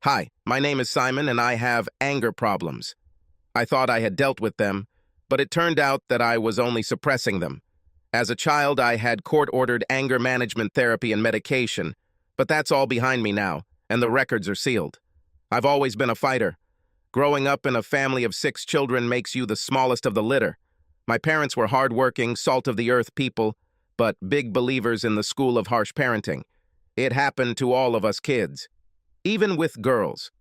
Hi, my name is Simon and I have anger problems. I thought I had dealt with them, but it turned out that I was only suppressing them. As a child, I had court-ordered anger management therapy and medication, but that's all behind me now, and the records are sealed. I've always been a fighter. Growing up in a family of 6 children makes you the smallest of the litter. My parents were hard-working, salt-of-the-earth people, but big believers in the school of harsh parenting. It happened to all of us kids. Even with girls.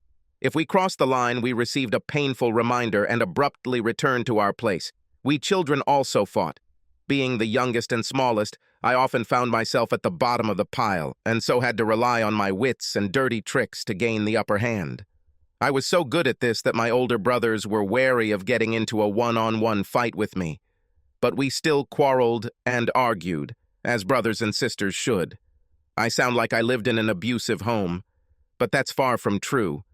If we crossed the line, we received a painful reminder and abruptly returned to our place. We children also fought. Being the youngest and smallest, I often found myself at the bottom of the pile, and so had to rely on my wits and dirty tricks to gain the upper hand. I was so good at this that my older brothers were wary of getting into a one-on-one fight with me. But we still quarreled and argued, as brothers and sisters should. I sound like I lived in an abusive home, but that's far from true.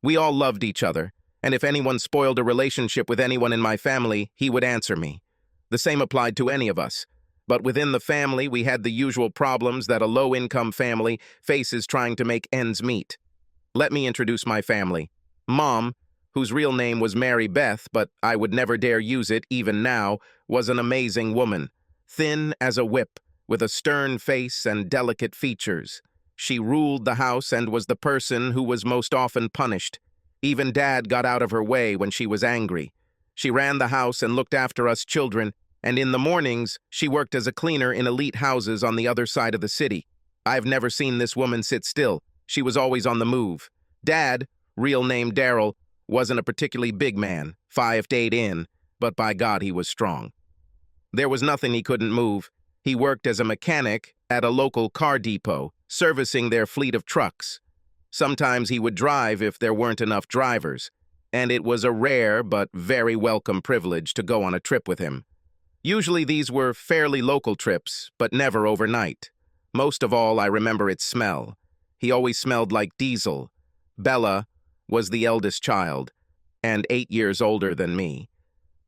We all loved each other, and if anyone spoiled a relationship with anyone in my family, he would answer me. The same applied to any of us. But within the family, we had the usual problems that a low-income family faces trying to make ends meet. Let me introduce my family. Mom, whose real name was Mary Beth, but I would never dare use it even now, was an amazing woman. Thin as a whip, with a stern face and delicate features. She ruled the house and was the person who was most often punished. Even Dad got out of her way when she was angry. She ran the house and looked after us children, and in the mornings, she worked as a cleaner in elite houses on the other side of the city. I've never seen this woman sit still. She was always on the move. Dad, real name Daryl, wasn't a particularly big man, 5'8" in, but by God he was strong. There was nothing he couldn't move. He worked as a mechanic at a local car depot, servicing their fleet of trucks. Sometimes he would drive if there weren't enough drivers, and it was a rare but very welcome privilege to go on a trip with him. Usually these were fairly local trips, but never overnight. Most of all, I remember its smell. He always smelled like diesel. Bella was the eldest child, and 8 years older than me.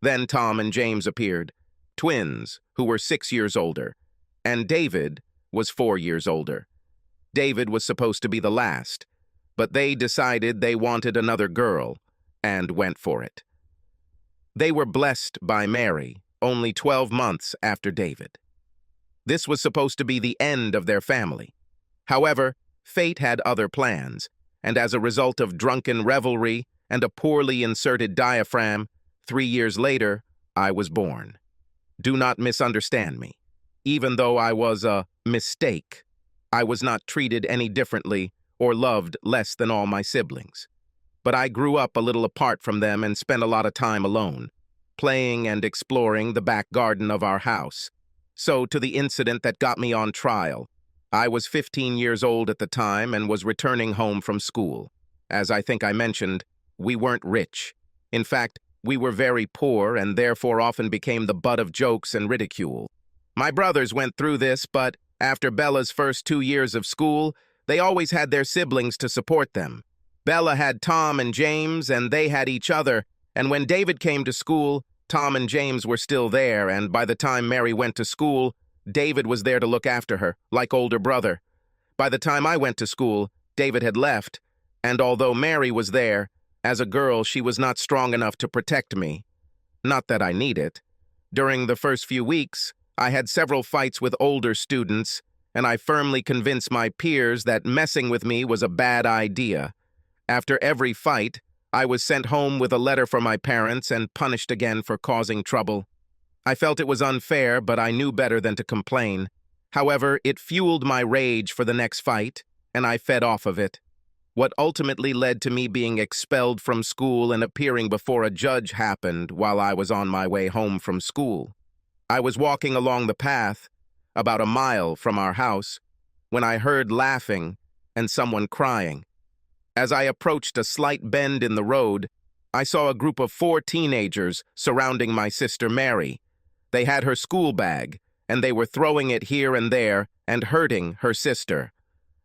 Then Tom and James appeared, twins who were 6 years older, and David was 4 years older. David was supposed to be the last, but they decided they wanted another girl, and went for it. They were blessed by Mary, only 12 months after David. This was supposed to be the end of their family. However, fate had other plans, and as a result of drunken revelry and a poorly inserted diaphragm, 3 years later, I was born. Do not misunderstand me. Even though I was a mistake, I was not treated any differently or loved less than all my siblings. But I grew up a little apart from them and spent a lot of time alone, playing and exploring the back garden of our house. So to the incident that got me on trial. I was 15 years old at the time and was returning home from school. As I think I mentioned, we weren't rich. In fact, we were very poor and therefore often became the butt of jokes and ridicule. My brothers went through this, but after Bella's first 2 years of school, they always had their siblings to support them. Bella had Tom and James, and they had each other, and when David came to school, Tom and James were still there, and by the time Mary went to school, David was there to look after her, like older brother. By the time I went to school, David had left, and although Mary was there, as a girl she was not strong enough to protect me. Not that I need it. During the first few weeks, I had several fights with older students, and I firmly convinced my peers that messing with me was a bad idea. After every fight, I was sent home with a letter from my parents and punished again for causing trouble. I felt it was unfair, but I knew better than to complain. However, it fueled my rage for the next fight, and I fed off of it. What ultimately led to me being expelled from school and appearing before a judge happened while I was on my way home from school. I was walking along the path, about a mile from our house, when I heard laughing and someone crying. As I approached a slight bend in the road, I saw a group of 4 teenagers surrounding my sister Mary. They had her school bag, and they were throwing it here and there and hurting her sister.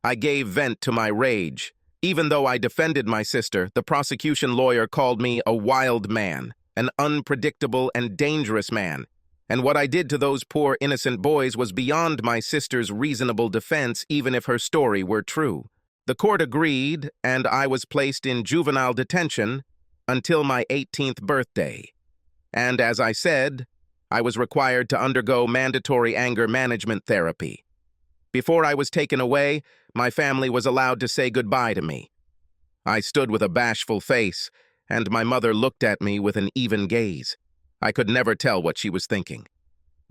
I gave vent to my rage. Even though I defended my sister, the prosecution lawyer called me a wild man, an unpredictable and dangerous man. And what I did to those poor innocent boys was beyond my sister's reasonable defense, even if her story were true. The court agreed, and I was placed in juvenile detention until my 18th birthday. And as I said, I was required to undergo mandatory anger management therapy. Before I was taken away, my family was allowed to say goodbye to me. I stood with a bashful face, and my mother looked at me with an even gaze. I could never tell what she was thinking.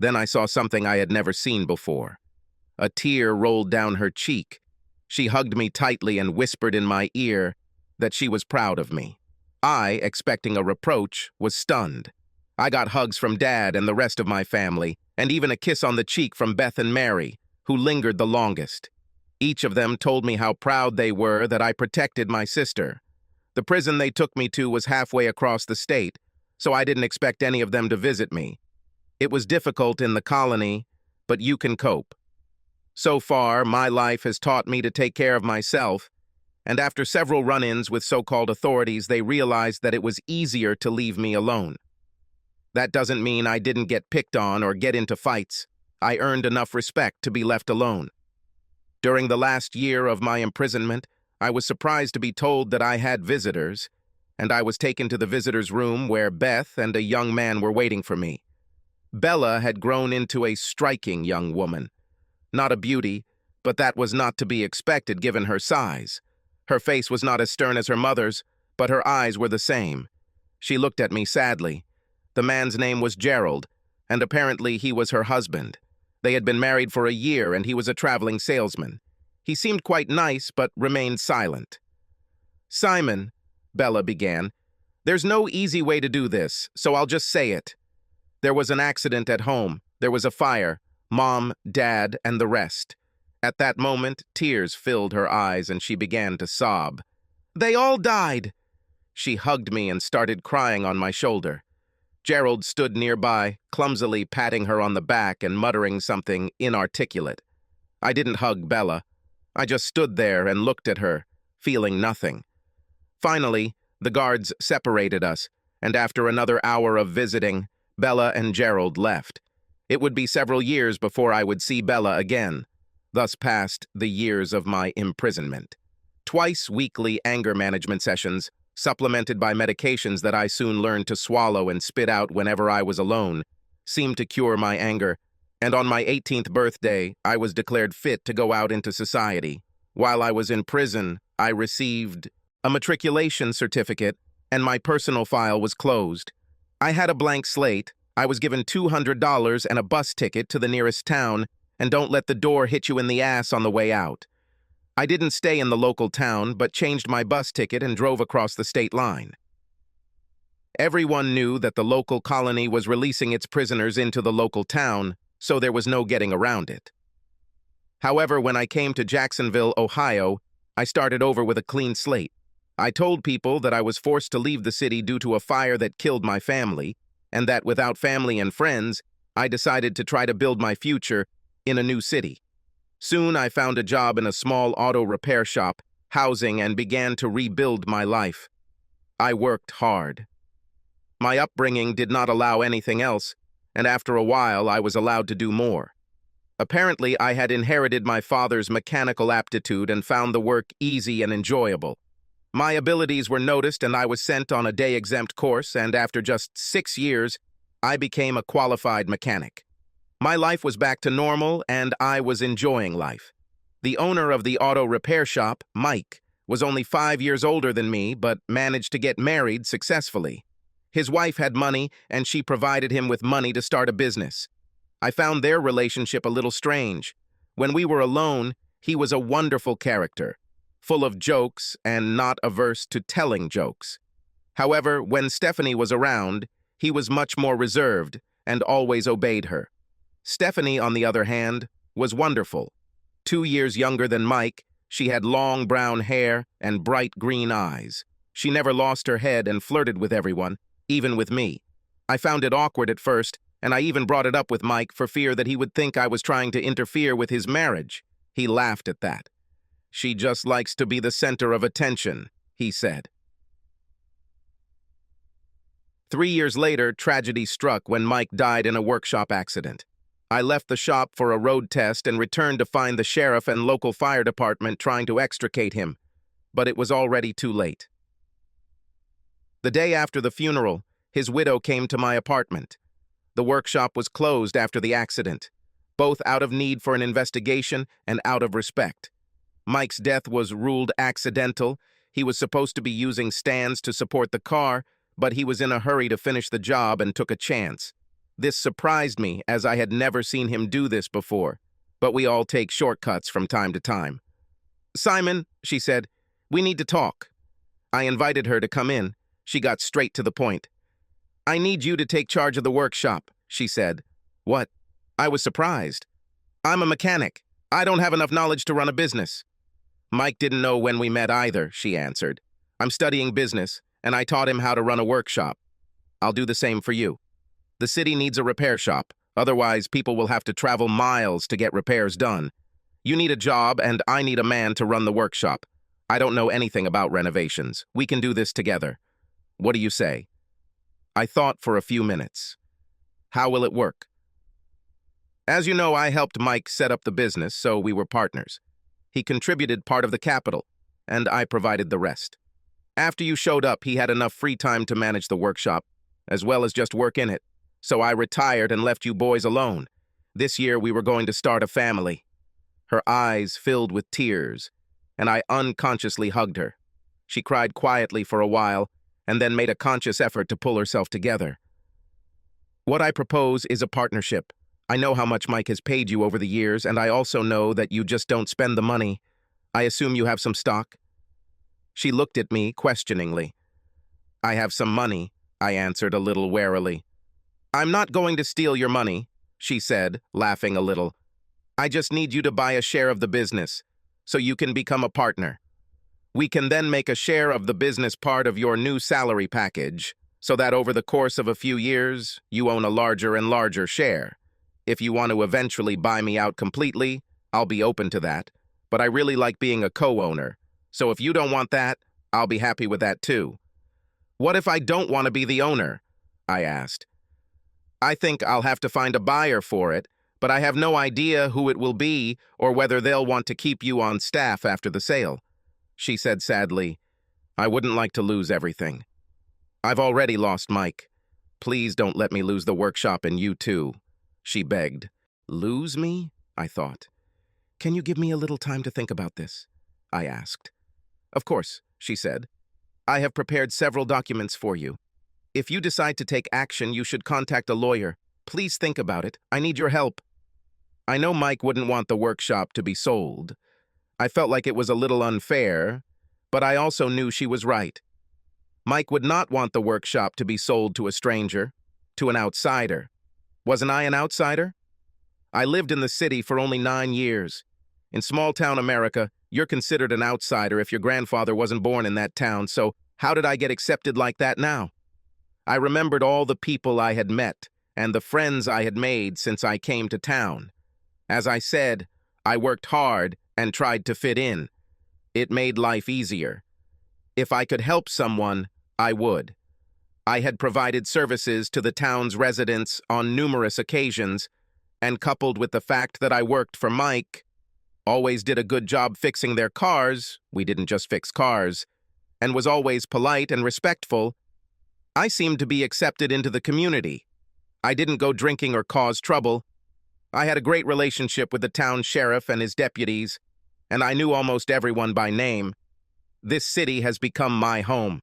Then I saw something I had never seen before. A tear rolled down her cheek. She hugged me tightly and whispered in my ear that she was proud of me. I, expecting a reproach, was stunned. I got hugs from Dad and the rest of my family, and even a kiss on the cheek from Beth and Mary, who lingered the longest. Each of them told me how proud they were that I protected my sister. The prison they took me to was halfway across the state, so I didn't expect any of them to visit me. It was difficult in the colony, but you can cope. So far, my life has taught me to take care of myself, and after several run-ins with so-called authorities, they realized that it was easier to leave me alone. That doesn't mean I didn't get picked on or get into fights. I earned enough respect to be left alone. During the last year of my imprisonment, I was surprised to be told that I had visitors, and I was taken to the visitors' room where Beth and a young man were waiting for me. Bella had grown into a striking young woman. Not a beauty, but that was not to be expected given her size. Her face was not as stern as her mother's, but her eyes were the same. She looked at me sadly. The man's name was Gerald, and apparently he was her husband. They had been married for a year, and he was a traveling salesman. He seemed quite nice, but remained silent. "Simon," Bella began, "there's no easy way to do this, so I'll just say it. There was an accident at home. There was a fire. Mom, Dad, and the rest." At that moment, tears filled her eyes, and she began to sob. "They all died." She hugged me and started crying on my shoulder. Gerald stood nearby, clumsily patting her on the back and muttering something inarticulate. I didn't hug Bella. I just stood there and looked at her, feeling nothing. Finally, the guards separated us, and after another hour of visiting, Bella and Gerald left. It would be several years before I would see Bella again. Thus passed the years of my imprisonment. Twice weekly anger management sessions, supplemented by medications that I soon learned to swallow and spit out whenever I was alone, seemed to cure my anger, and on my 18th birthday, I was declared fit to go out into society. While I was in prison, I received a matriculation certificate, and my personal file was closed. I had a blank slate. I was given $200 and a bus ticket to the nearest town, and don't let the door hit you in the ass on the way out. I didn't stay in the local town, but changed my bus ticket and drove across the state line. Everyone knew that the local colony was releasing its prisoners into the local town, so there was no getting around it. However, when I came to Jacksonville, Ohio, I started over with a clean slate. I told people that I was forced to leave the city due to a fire that killed my family, and that without family and friends, I decided to try to build my future in a new city. Soon I found a job in a small auto repair shop, housing, and began to rebuild my life. I worked hard. My upbringing did not allow anything else, and after a while I was allowed to do more. Apparently, I had inherited my father's mechanical aptitude and found the work easy and enjoyable. My abilities were noticed, and I was sent on a day-exempt course, and after just 6 years, I became a qualified mechanic. My life was back to normal, and I was enjoying life. The owner of the auto repair shop, Mike, was only 5 years older than me, but managed to get married successfully. His wife had money, and she provided him with money to start a business. I found their relationship a little strange. When we were alone, he was a wonderful character, full of jokes and not averse to telling jokes. However, when Stephanie was around, he was much more reserved and always obeyed her. Stephanie, on the other hand, was wonderful. 2 years younger than Mike, she had long brown hair and bright green eyes. She never lost her head and flirted with everyone, even with me. I found it awkward at first, and I even brought it up with Mike for fear that he would think I was trying to interfere with his marriage. He laughed at that. "She just likes to be the center of attention," he said. 3 years later, tragedy struck when Mike died in a workshop accident. I left the shop for a road test and returned to find the sheriff and local fire department trying to extricate him, but it was already too late. The day after the funeral, his widow came to my apartment. The workshop was closed after the accident, both out of need for an investigation and out of respect. Mike's death was ruled accidental. He was supposed to be using stands to support the car, but he was in a hurry to finish the job and took a chance. This surprised me, as I had never seen him do this before, but we all take shortcuts from time to time. "Simon," she said, "we need to talk." I invited her to come in. She got straight to the point. "I need you to take charge of the workshop," she said. "What?" I was surprised. "I'm a mechanic. I don't have enough knowledge to run a business." "Mike didn't know when we met either," she answered. "I'm studying business, and I taught him how to run a workshop. I'll do the same for you. The city needs a repair shop. Otherwise, people will have to travel miles to get repairs done. You need a job, and I need a man to run the workshop. I don't know anything about renovations. We can do this together. What do you say?" I thought for a few minutes. "How will it work?" "As you know, I helped Mike set up the business, so we were partners. He contributed part of the capital, and I provided the rest. After you showed up, he had enough free time to manage the workshop, as well as just work in it. So I retired and left you boys alone. This year we were going to start a family." Her eyes filled with tears, and I unconsciously hugged her. She cried quietly for a while, and then made a conscious effort to pull herself together. "What I propose is a partnership. I know how much Mike has paid you over the years, and I also know that you just don't spend the money. I assume you have some stock?" She looked at me questioningly. "I have some money," I answered a little warily. "I'm not going to steal your money," she said, laughing a little. "I just need you to buy a share of the business, so you can become a partner. We can then make a share of the business part of your new salary package, so that over the course of a few years, you own a larger and larger share. If you want to eventually buy me out completely, I'll be open to that, but I really like being a co-owner, so if you don't want that, I'll be happy with that too." "What if I don't want to be the owner?" I asked. "I think I'll have to find a buyer for it, but I have no idea who it will be or whether they'll want to keep you on staff after the sale." She said sadly, "I wouldn't like to lose everything. I've already lost Mike. Please don't let me lose the workshop and you too," she begged. "Lose me?" I thought. "Can you give me a little time to think about this?" I asked. "Of course," she said. "I have prepared several documents for you. If you decide to take action, you should contact a lawyer. Please think about it. I need your help." I know Mike wouldn't want the workshop to be sold. I felt like it was a little unfair, but I also knew she was right. Mike would not want the workshop to be sold to a stranger, to an outsider. Wasn't I an outsider? I lived in the city for only 9 years. In small-town America, you're considered an outsider if your grandfather wasn't born in that town, so how did I get accepted like that now? I remembered all the people I had met and the friends I had made since I came to town. As I said, I worked hard and tried to fit in. It made life easier. If I could help someone, I would. I had provided services to the town's residents on numerous occasions, and coupled with the fact that I worked for Mike, always did a good job fixing their cars, we didn't just fix cars, and was always polite and respectful, I seemed to be accepted into the community. I didn't go drinking or cause trouble. I had a great relationship with the town sheriff and his deputies, and I knew almost everyone by name. This city has become my home.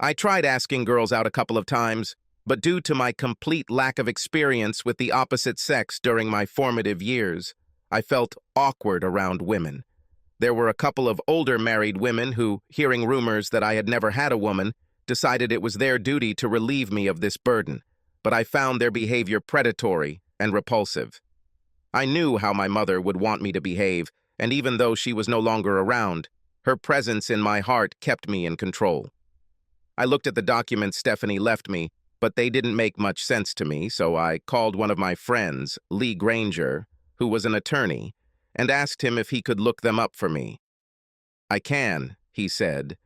I tried asking girls out a couple of times, but due to my complete lack of experience with the opposite sex during my formative years, I felt awkward around women. There were a couple of older married women who, hearing rumors that I had never had a woman, decided it was their duty to relieve me of this burden, but I found their behavior predatory and repulsive. I knew how my mother would want me to behave, and even though she was no longer around, her presence in my heart kept me in control. I looked at the documents Stephanie left me, but they didn't make much sense to me, so I called one of my friends, Lee Granger, who was an attorney, and asked him if he could look them up for me. "I can," he said,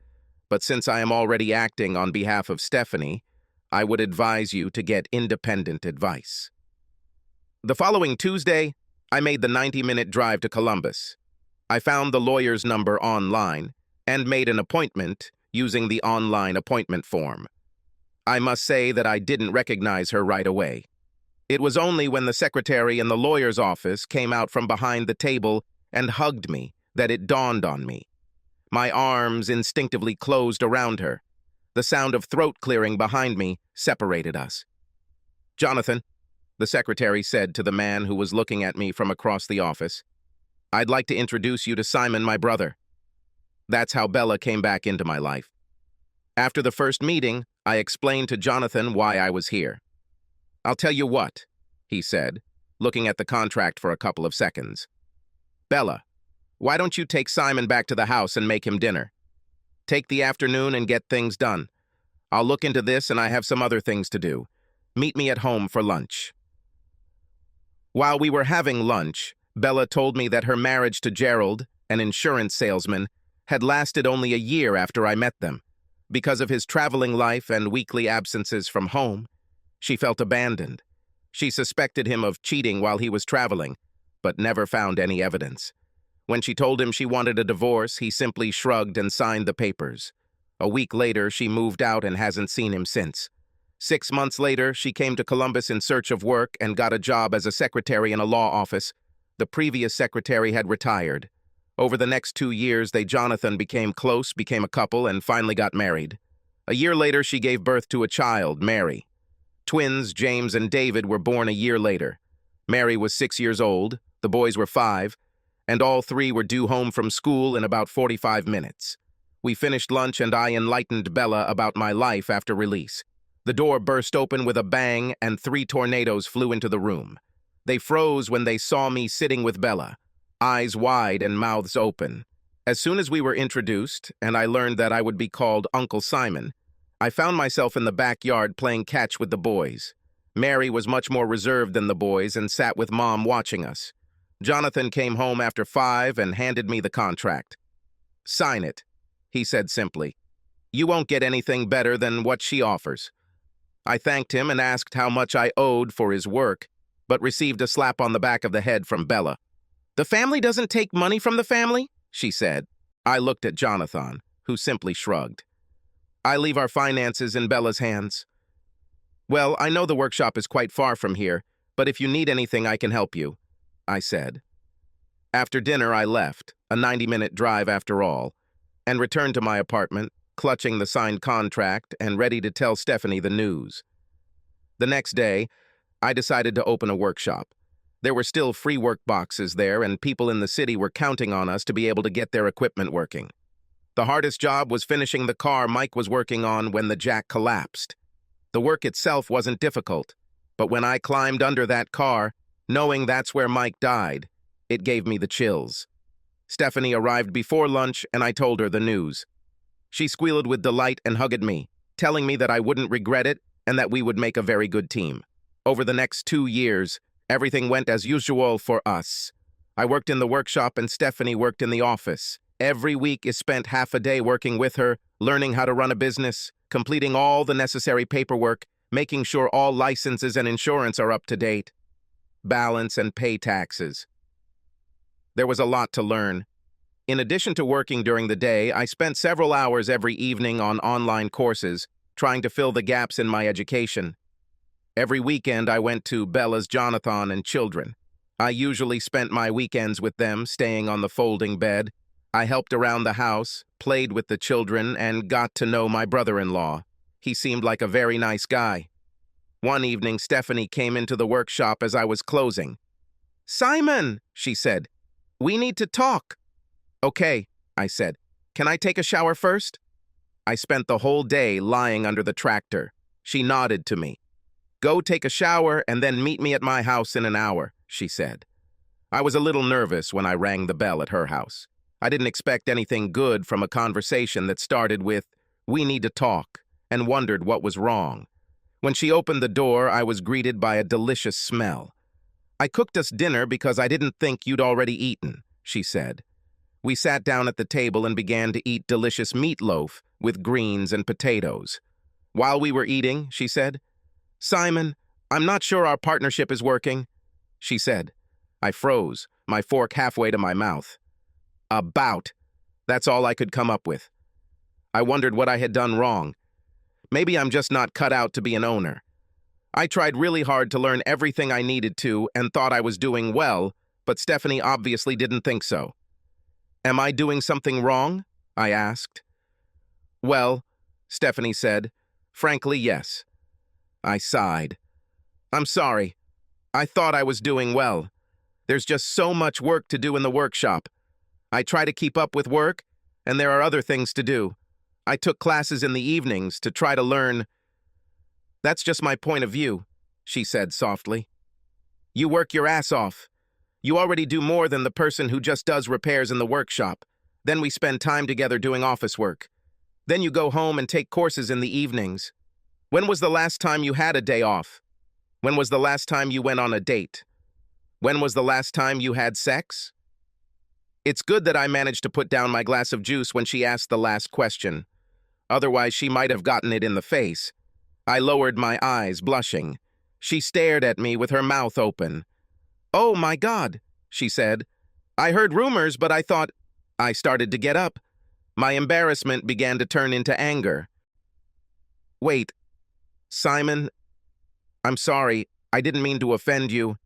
"but since I am already acting on behalf of Stephanie, I would advise you to get independent advice." The following Tuesday, I made the 90-minute drive to Columbus. I found the lawyer's number online and made an appointment using the online appointment form. I must say that I didn't recognize her right away. It was only when the secretary in the lawyer's office came out from behind the table and hugged me that it dawned on me. My arms instinctively closed around her. The sound of throat clearing behind me separated us. "Jonathan," the secretary said to the man who was looking at me from across the office, "I'd like to introduce you to Simon, my brother." That's how Bella came back into my life. After the first meeting, I explained to Jonathan why I was here. "I'll tell you what," he said, looking at the contract for a couple of seconds. "Bella, why don't you take Simon back to the house and make him dinner? Take the afternoon and get things done. I'll look into this and I have some other things to do. Meet me at home for lunch." While we were having lunch, Bella told me that her marriage to Gerald, an insurance salesman, had lasted only a year after I met them. Because of his traveling life and weekly absences from home, she felt abandoned. She suspected him of cheating while he was traveling, but never found any evidence. When she told him she wanted a divorce, he simply shrugged and signed the papers. A week later, she moved out and hasn't seen him since. 6 months later, she came to Columbus in search of work and got a job as a secretary in a law office. The previous secretary had retired. Over the next 2 years, Jonathan became close, became a couple, and finally got married. A year later, she gave birth to a child, Mary. Twins, James and David, were born a year later. Mary was 6 years old, the boys were 5, and all 3 were due home from school in about 45 minutes. We finished lunch and I enlightened Bella about my life after release. The door burst open with a bang and 3 tornadoes flew into the room. They froze when they saw me sitting with Bella, eyes wide and mouths open. As soon as we were introduced, and I learned that I would be called Uncle Simon, I found myself in the backyard playing catch with the boys. Mary was much more reserved than the boys and sat with Mom watching us. Jonathan came home after 5 and handed me the contract. "Sign it," he said simply. "You won't get anything better than what she offers." I thanked him and asked how much I owed for his work, but received a slap on the back of the head from Bella. "The family doesn't take money from the family," she said. I looked at Jonathan, who simply shrugged. "I leave our finances in Bella's hands." "Well, I know the workshop is quite far from here, but if you need anything, I can help you," I said. After dinner, I left, a 90-minute drive after all, and returned to my apartment, clutching the signed contract and ready to tell Stephanie the news. The next day, I decided to open a workshop. There were still free work boxes there, and people in the city were counting on us to be able to get their equipment working. The hardest job was finishing the car Mike was working on when the jack collapsed. The work itself wasn't difficult, but when I climbed under that car, knowing that's where Mike died, it gave me the chills. Stephanie arrived before lunch, and I told her the news. She squealed with delight and hugged me, telling me that I wouldn't regret it and that we would make a very good team. Over the next 2 years, everything went as usual for us. I worked in the workshop and Stephanie worked in the office. Every week is spent half a day working with her, learning how to run a business, completing all the necessary paperwork, making sure all licenses and insurance are up to date, balance and pay taxes. There was a lot to learn. In addition to working during the day, I spent several hours every evening on online courses, trying to fill the gaps in my education. Every weekend I went to Bella's Jonathan and children. I usually spent my weekends with them, staying on the folding bed. I helped around the house, played with the children, and got to know my brother-in-law. He seemed like a very nice guy. One evening, Stephanie came into the workshop as I was closing. "Simon," she said, "we need to talk." "Okay," I said. "Can I take a shower first?" I spent the whole day lying under the tractor. She nodded to me. "Go take a shower and then meet me at my house in an hour," she said. I was a little nervous when I rang the bell at her house. I didn't expect anything good from a conversation that started with, "We need to talk," and wondered what was wrong. When she opened the door, I was greeted by a delicious smell. "I cooked us dinner because I didn't think you'd already eaten," she said. We sat down at the table and began to eat delicious meatloaf with greens and potatoes. While we were eating, she said, "Simon, I'm not sure our partnership is working. she said. I froze, my fork halfway to my mouth. About. That's all I could come up with. I wondered what I had done wrong. Maybe I'm just not cut out to be an owner. I tried really hard to learn everything I needed to and thought I was doing well, but Stephanie obviously didn't think so. Am I doing something wrong? I asked. Well, Stephanie said, frankly, yes. I sighed. I'm sorry. I thought I was doing well. There's just so much work to do in the workshop. I try to keep up with work, and there are other things to do. I took classes in the evenings to try to learn. That's just my point of view, she said softly. You work your ass off. You already do more than the person who just does repairs in the workshop. Then we spend time together doing office work. Then you go home and take courses in the evenings. When was the last time you had a day off? When was the last time you went on a date? When was the last time you had sex? It's good that I managed to put down my glass of juice when she asked the last question. Otherwise, she might have gotten it in the face. I lowered my eyes, blushing. She stared at me with her mouth open. Oh, my God, she said. I heard rumors, but I thought... I started to get up. My embarrassment began to turn into anger. Wait, Simon, I'm sorry. I didn't mean to offend you.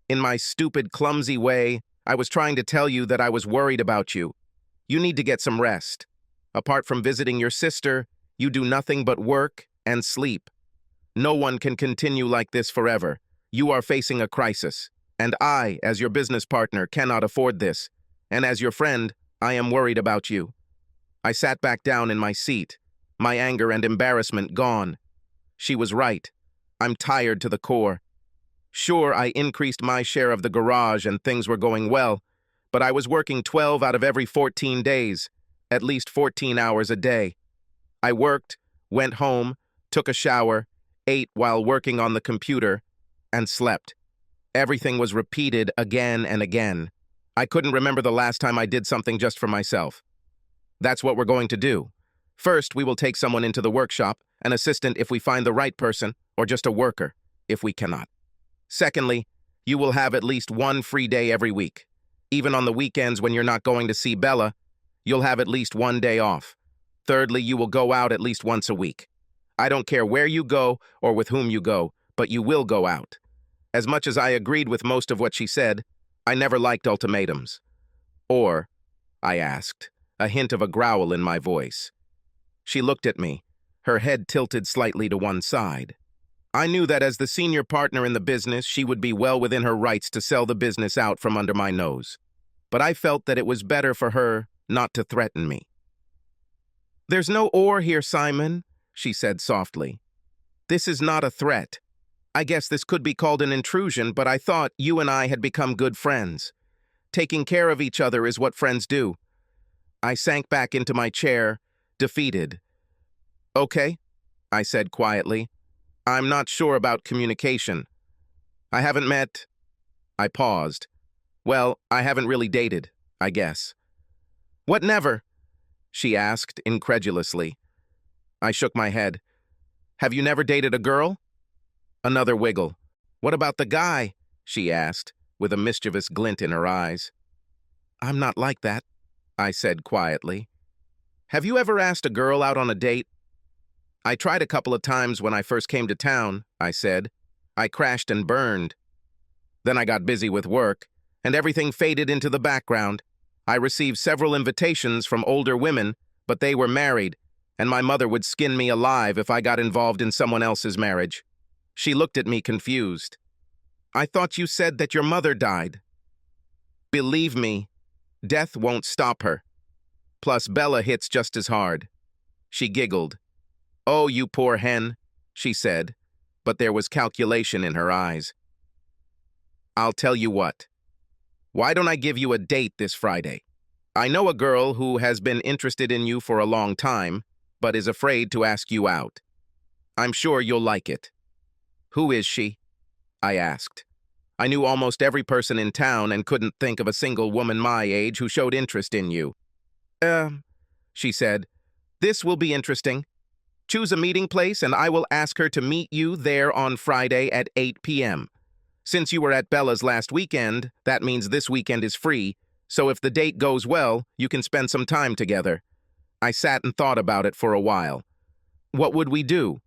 In my stupid, clumsy way, I was trying to tell you that I was worried about you. You need to get some rest. Apart from visiting your sister, you do nothing but work and sleep. No one can continue like this forever. You are facing a crisis, and I, as your business partner, cannot afford this. And as your friend, I am worried about you. I sat back down in my seat, my anger and embarrassment gone. She was right. I'm tired to the core. Sure, I increased my share of the garage and things were going well, but I was working 12 out of every 14 days, at least 14 hours a day. I worked, went home, took a shower, ate while working on the computer, and slept. Everything was repeated again and again. I couldn't remember the last time I did something just for myself. That's what we're going to do. First, we will take someone into the workshop, an assistant if we find the right person, or just a worker, if we cannot. Secondly, you will have at least one free day every week. Even on the weekends when you're not going to see Bella, you'll have at least one day off. Thirdly, you will go out at least once a week. I don't care where you go or with whom you go, but you will go out. As much as I agreed with most of what she said, I never liked ultimatums. Or, I asked, a hint of a growl in my voice. She looked at me, her head tilted slightly to one side. I knew that as the senior partner in the business, she would be well within her rights to sell the business out from under my nose. But I felt that it was better for her not to threaten me. There's no or here, Simon, she said softly. This is not a threat. I guess this could be called an intrusion, but I thought you and I had become good friends. Taking care of each other is what friends do. I sank back into my chair, defeated. Okay, I said quietly. I'm not sure about communication. I haven't met... I paused. Well, I haven't really dated, I guess. What never? She asked incredulously. I shook my head. Have you never dated a girl? Another wiggle. What about the guy? She asked, with a mischievous glint in her eyes. I'm not like that, I said quietly. Have you ever asked a girl out on a date? I tried a couple of times when I first came to town, I said. I crashed and burned. Then I got busy with work, and everything faded into the background. I received several invitations from older women, but they were married, and my mother would skin me alive if I got involved in someone else's marriage. She looked at me confused. I thought you said that your mother died. Believe me, death won't stop her. Plus, Bella hits just as hard. She giggled. Oh, you poor hen, she said, but there was calculation in her eyes. I'll tell you what. Why don't I give you a date this Friday? I know a girl who has been interested in you for a long time, but is afraid to ask you out. I'm sure you'll like it. Who is she? I asked. I knew almost every person in town and couldn't think of a single woman my age who showed interest in you. She said, this will be interesting. Choose a meeting place and I will ask her to meet you there on Friday at 8 p.m. Since you were at Bella's last weekend, that means this weekend is free, so if the date goes well, you can spend some time together. I sat and thought about it for a while. What would we do?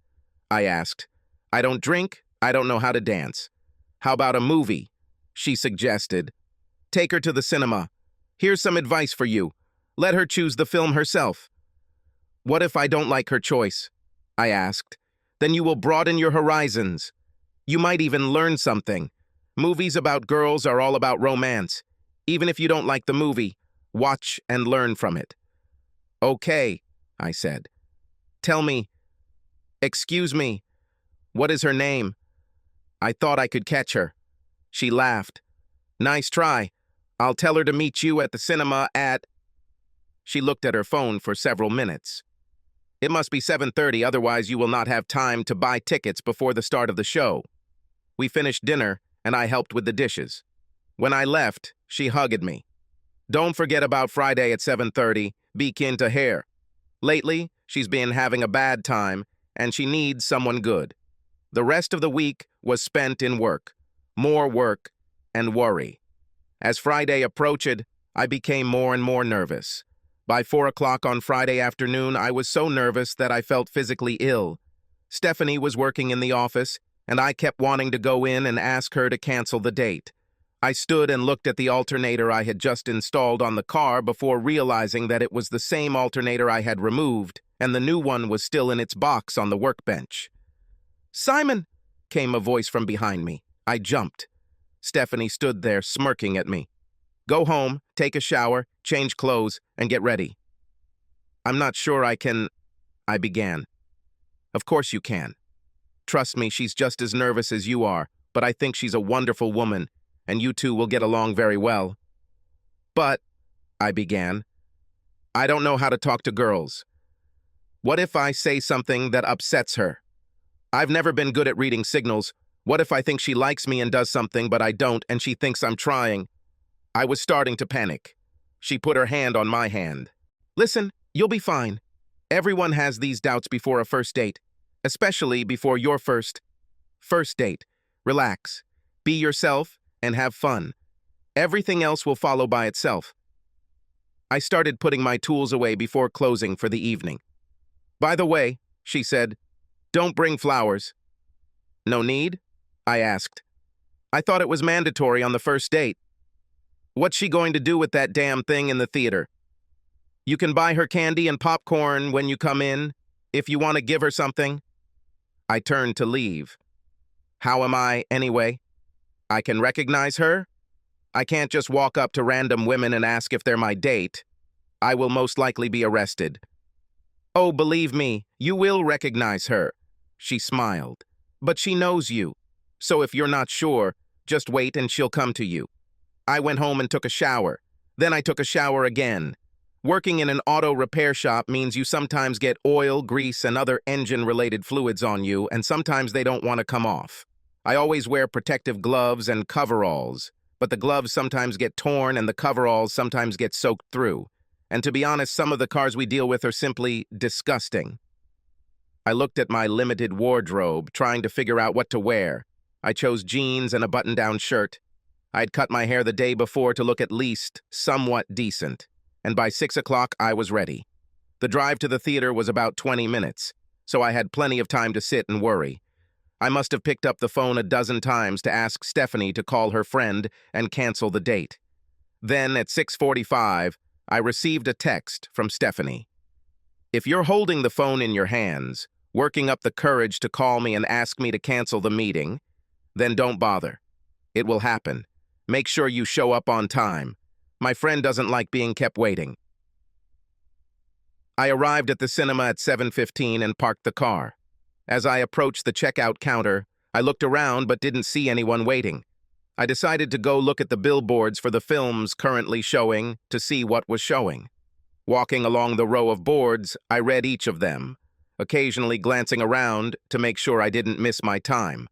I asked. I don't drink, I don't know how to dance. How about a movie? She suggested. Take her to the cinema. Here's some advice for you. Let her choose the film herself. What if I don't like her choice? I asked. Then you will broaden your horizons. You might even learn something. Movies about girls are all about romance. Even if you don't like the movie, watch and learn from it. Okay, I said. Tell me. Excuse me. What is her name? I thought I could catch her. She laughed. Nice try. I'll tell her to meet you at the cinema at... She looked at her phone for several minutes. It must be 7:30, otherwise you will not have time to buy tickets before the start of the show. We finished dinner, and I helped with the dishes. When I left, she hugged me. Don't forget about Friday at 7:30, be kin to her. Lately, she's been having a bad time, and she needs someone good. The rest of the week was spent in work, more work, and worry. As Friday approached, I became more and more nervous. By 4 o'clock on Friday afternoon, I was so nervous that I felt physically ill. Stephanie was working in the office, and I kept wanting to go in and ask her to cancel the date. I stood and looked at the alternator I had just installed on the car before realizing that it was the same alternator I had removed, and the new one was still in its box on the workbench. "Simon!" came a voice from behind me. I jumped. Stephanie stood there smirking at me. Go home, take a shower, change clothes, and get ready. I'm not sure I can... I began. Of course you can. Trust me, she's just as nervous as you are, but I think she's a wonderful woman, and you two will get along very well. But, I began, I don't know how to talk to girls. What if I say something that upsets her? I've never been good at reading signals. What if I think she likes me and does something, but I don't, and she thinks I'm trying? I was starting to panic. She put her hand on my hand. Listen, you'll be fine. Everyone has these doubts before a first date, especially before your first date. Relax, be yourself, and have fun. Everything else will follow by itself. I started putting my tools away before closing for the evening. By the way, she said, don't bring flowers. No need? I asked. I thought it was mandatory on the first date. What's she going to do with that damn thing in the theater? You can buy her candy and popcorn when you come in, if you want to give her something. I turned to leave. How am I, anyway? I can recognize her? I can't just walk up to random women and ask if they're my date. I will most likely be arrested. Oh, believe me, you will recognize her. She smiled. But she knows you. So if you're not sure, just wait and she'll come to you. I went home and took a shower. Then I took a shower again. Working in an auto repair shop means you sometimes get oil, grease, and other engine-related fluids on you, and sometimes they don't want to come off. I always wear protective gloves and coveralls, but the gloves sometimes get torn and the coveralls sometimes get soaked through. And to be honest, some of the cars we deal with are simply disgusting. I looked at my limited wardrobe, trying to figure out what to wear. I chose jeans and a button-down shirt. I'd cut my hair the day before to look at least somewhat decent, and by 6 o'clock I was ready. The drive to the theater was about 20 minutes, so I had plenty of time to sit and worry. I must have picked up the phone a dozen times to ask Stephanie to call her friend and cancel the date. Then at 6:45, I received a text from Stephanie. If you're holding the phone in your hands, working up the courage to call me and ask me to cancel the meeting, then don't bother. It will happen. Make sure you show up on time. My friend doesn't like being kept waiting. I arrived at the cinema at 7:15 and parked the car. As I approached the checkout counter, I looked around but didn't see anyone waiting. I decided to go look at the billboards for the films currently showing to see what was showing. Walking along the row of boards, I read each of them, occasionally glancing around to make sure I didn't miss my time.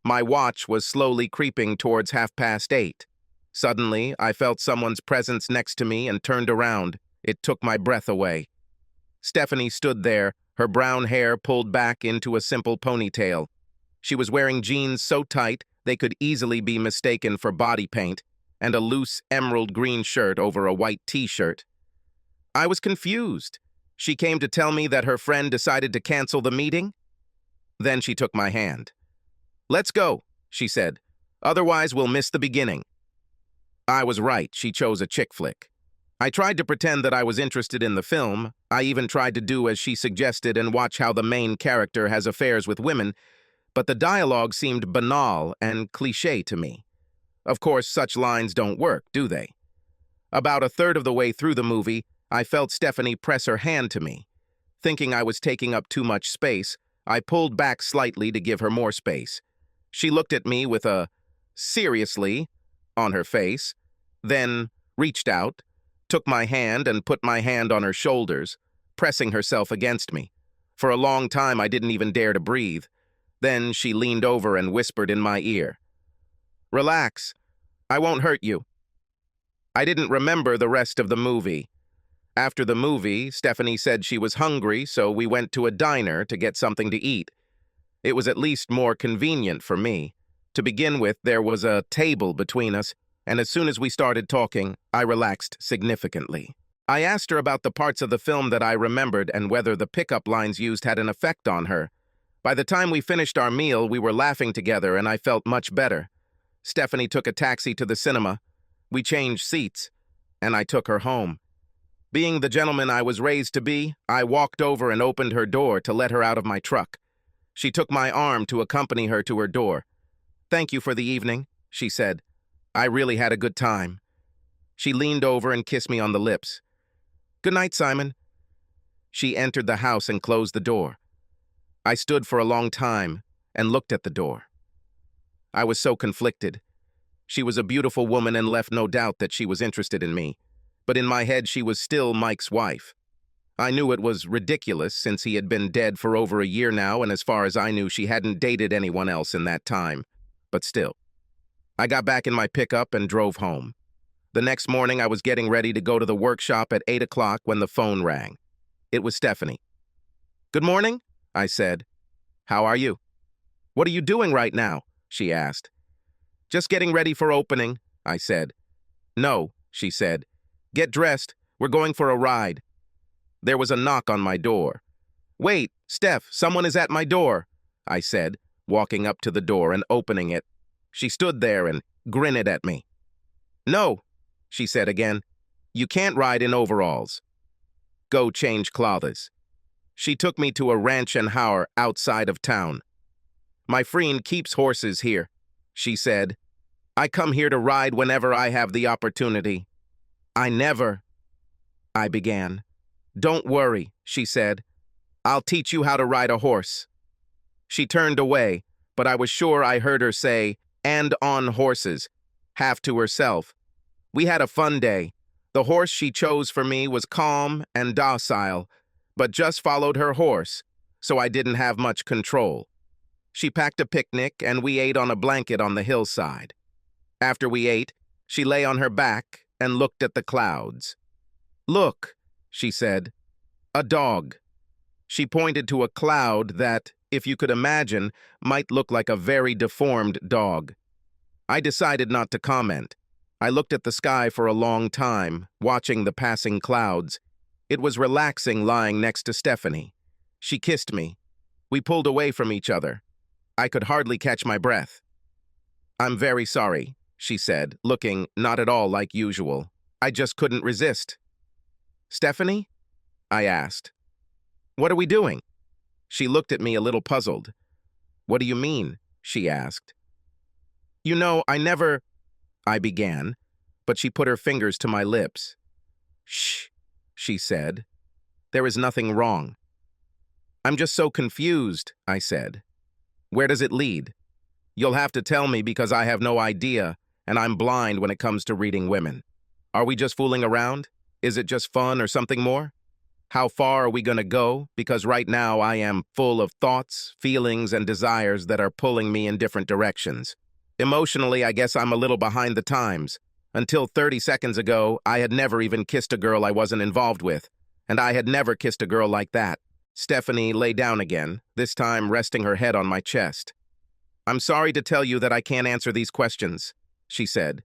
My watch was slowly creeping towards 8:30. Suddenly, I felt someone's presence next to me and turned around. It took my breath away. Stephanie stood there, her brown hair pulled back into a simple ponytail. She was wearing jeans so tight They could easily be mistaken for body paint and a loose emerald green shirt over a white t-shirt. I was confused. She came to tell me that her friend decided to cancel the meeting. Then she took my hand. "Let's go," she said. "Otherwise, we'll miss the beginning." I was right. She chose a chick flick. I tried to pretend that I was interested in the film. I even tried to do as she suggested and watch how the main character has affairs with women, but the dialogue seemed banal and cliché to me. Of course, such lines don't work, do they? About a third of the way through the movie, I felt Stephanie press her hand to me. Thinking I was taking up too much space, I pulled back slightly to give her more space. She looked at me with a "seriously" on her face, then reached out, took my hand and put my hand on her shoulders, pressing herself against me. For a long time, I didn't even dare to breathe. Then she leaned over and whispered in my ear, "Relax, I won't hurt you." I didn't remember the rest of the movie. After the movie, Stephanie said she was hungry, so we went to a diner to get something to eat. It was at least more convenient for me. To begin with, there was a table between us, and as soon as we started talking, I relaxed significantly. I asked her about the parts of the film that I remembered and whether the pickup lines used had an effect on her. By the time we finished our meal, we were laughing together, and I felt much better. Stephanie took a taxi to the cinema. We changed seats, and I took her home. Being the gentleman I was raised to be, I walked over and opened her door to let her out of my truck. She took my arm to accompany her to her door. "Thank you for the evening," she said. "I really had a good time." She leaned over and kissed me on the lips. "Good night, Simon." She entered the house and closed the door. I stood for a long time and looked at the door. I was so conflicted. She was a beautiful woman and left no doubt that she was interested in me. But in my head, she was still Mike's wife. I knew it was ridiculous since he had been dead for over a year now, and as far as I knew, she hadn't dated anyone else in that time. But still. I got back in my pickup and drove home. The next morning, I was getting ready to go to the workshop at 8 o'clock when the phone rang. It was Stephanie. "Good morning," I said. "How are you?" "What are you doing right now?" she asked. "Just getting ready for opening," I said. "No," she said. "Get dressed. We're going for a ride." There was a knock on my door. "Wait, Steph, someone is at my door," I said, walking up to the door and opening it. She stood there and grinned at me. "No," she said again. "You can't ride in overalls. Go change clothes." She took me to a ranch and hour outside of town. "My friend keeps horses here," she said. "I come here to ride whenever I have the opportunity." I began. "Don't worry," she said. "I'll teach you how to ride a horse." She turned away, but I was sure I heard her say, "and on horses," half to herself. We had a fun day. The horse she chose for me was calm and docile, but just followed her horse, so I didn't have much control. She packed a picnic, and we ate on a blanket on the hillside. After we ate, she lay on her back and looked at the clouds. "Look," she said, "a dog." She pointed to a cloud that, if you could imagine, might look like a very deformed dog. I decided not to comment. I looked at the sky for a long time, watching the passing clouds. It was relaxing lying next to Stephanie. She kissed me. We pulled away from each other. I could hardly catch my breath. "I'm very sorry," she said, looking not at all like usual. "I just couldn't resist." "Stephanie?" I asked. "What are we doing?" She looked at me a little puzzled. "What do you mean?" she asked. "You know, I began, but she put her fingers to my lips. "Shh," she said. "There is nothing wrong." "I'm just so confused," I said. "Where does it lead?" "You'll have to tell me because I have no idea, and I'm blind when it comes to reading women. Are we just fooling around? Is it just fun or something more? How far are we going to go? Because right now I am full of thoughts, feelings, and desires that are pulling me in different directions. Emotionally, I guess I'm a little behind the times. Until 30 seconds ago, I had never even kissed a girl I wasn't involved with, and I had never kissed a girl like that." Stephanie lay down again, this time resting her head on my chest. I'm sorry to tell you that I can't answer these questions, she said.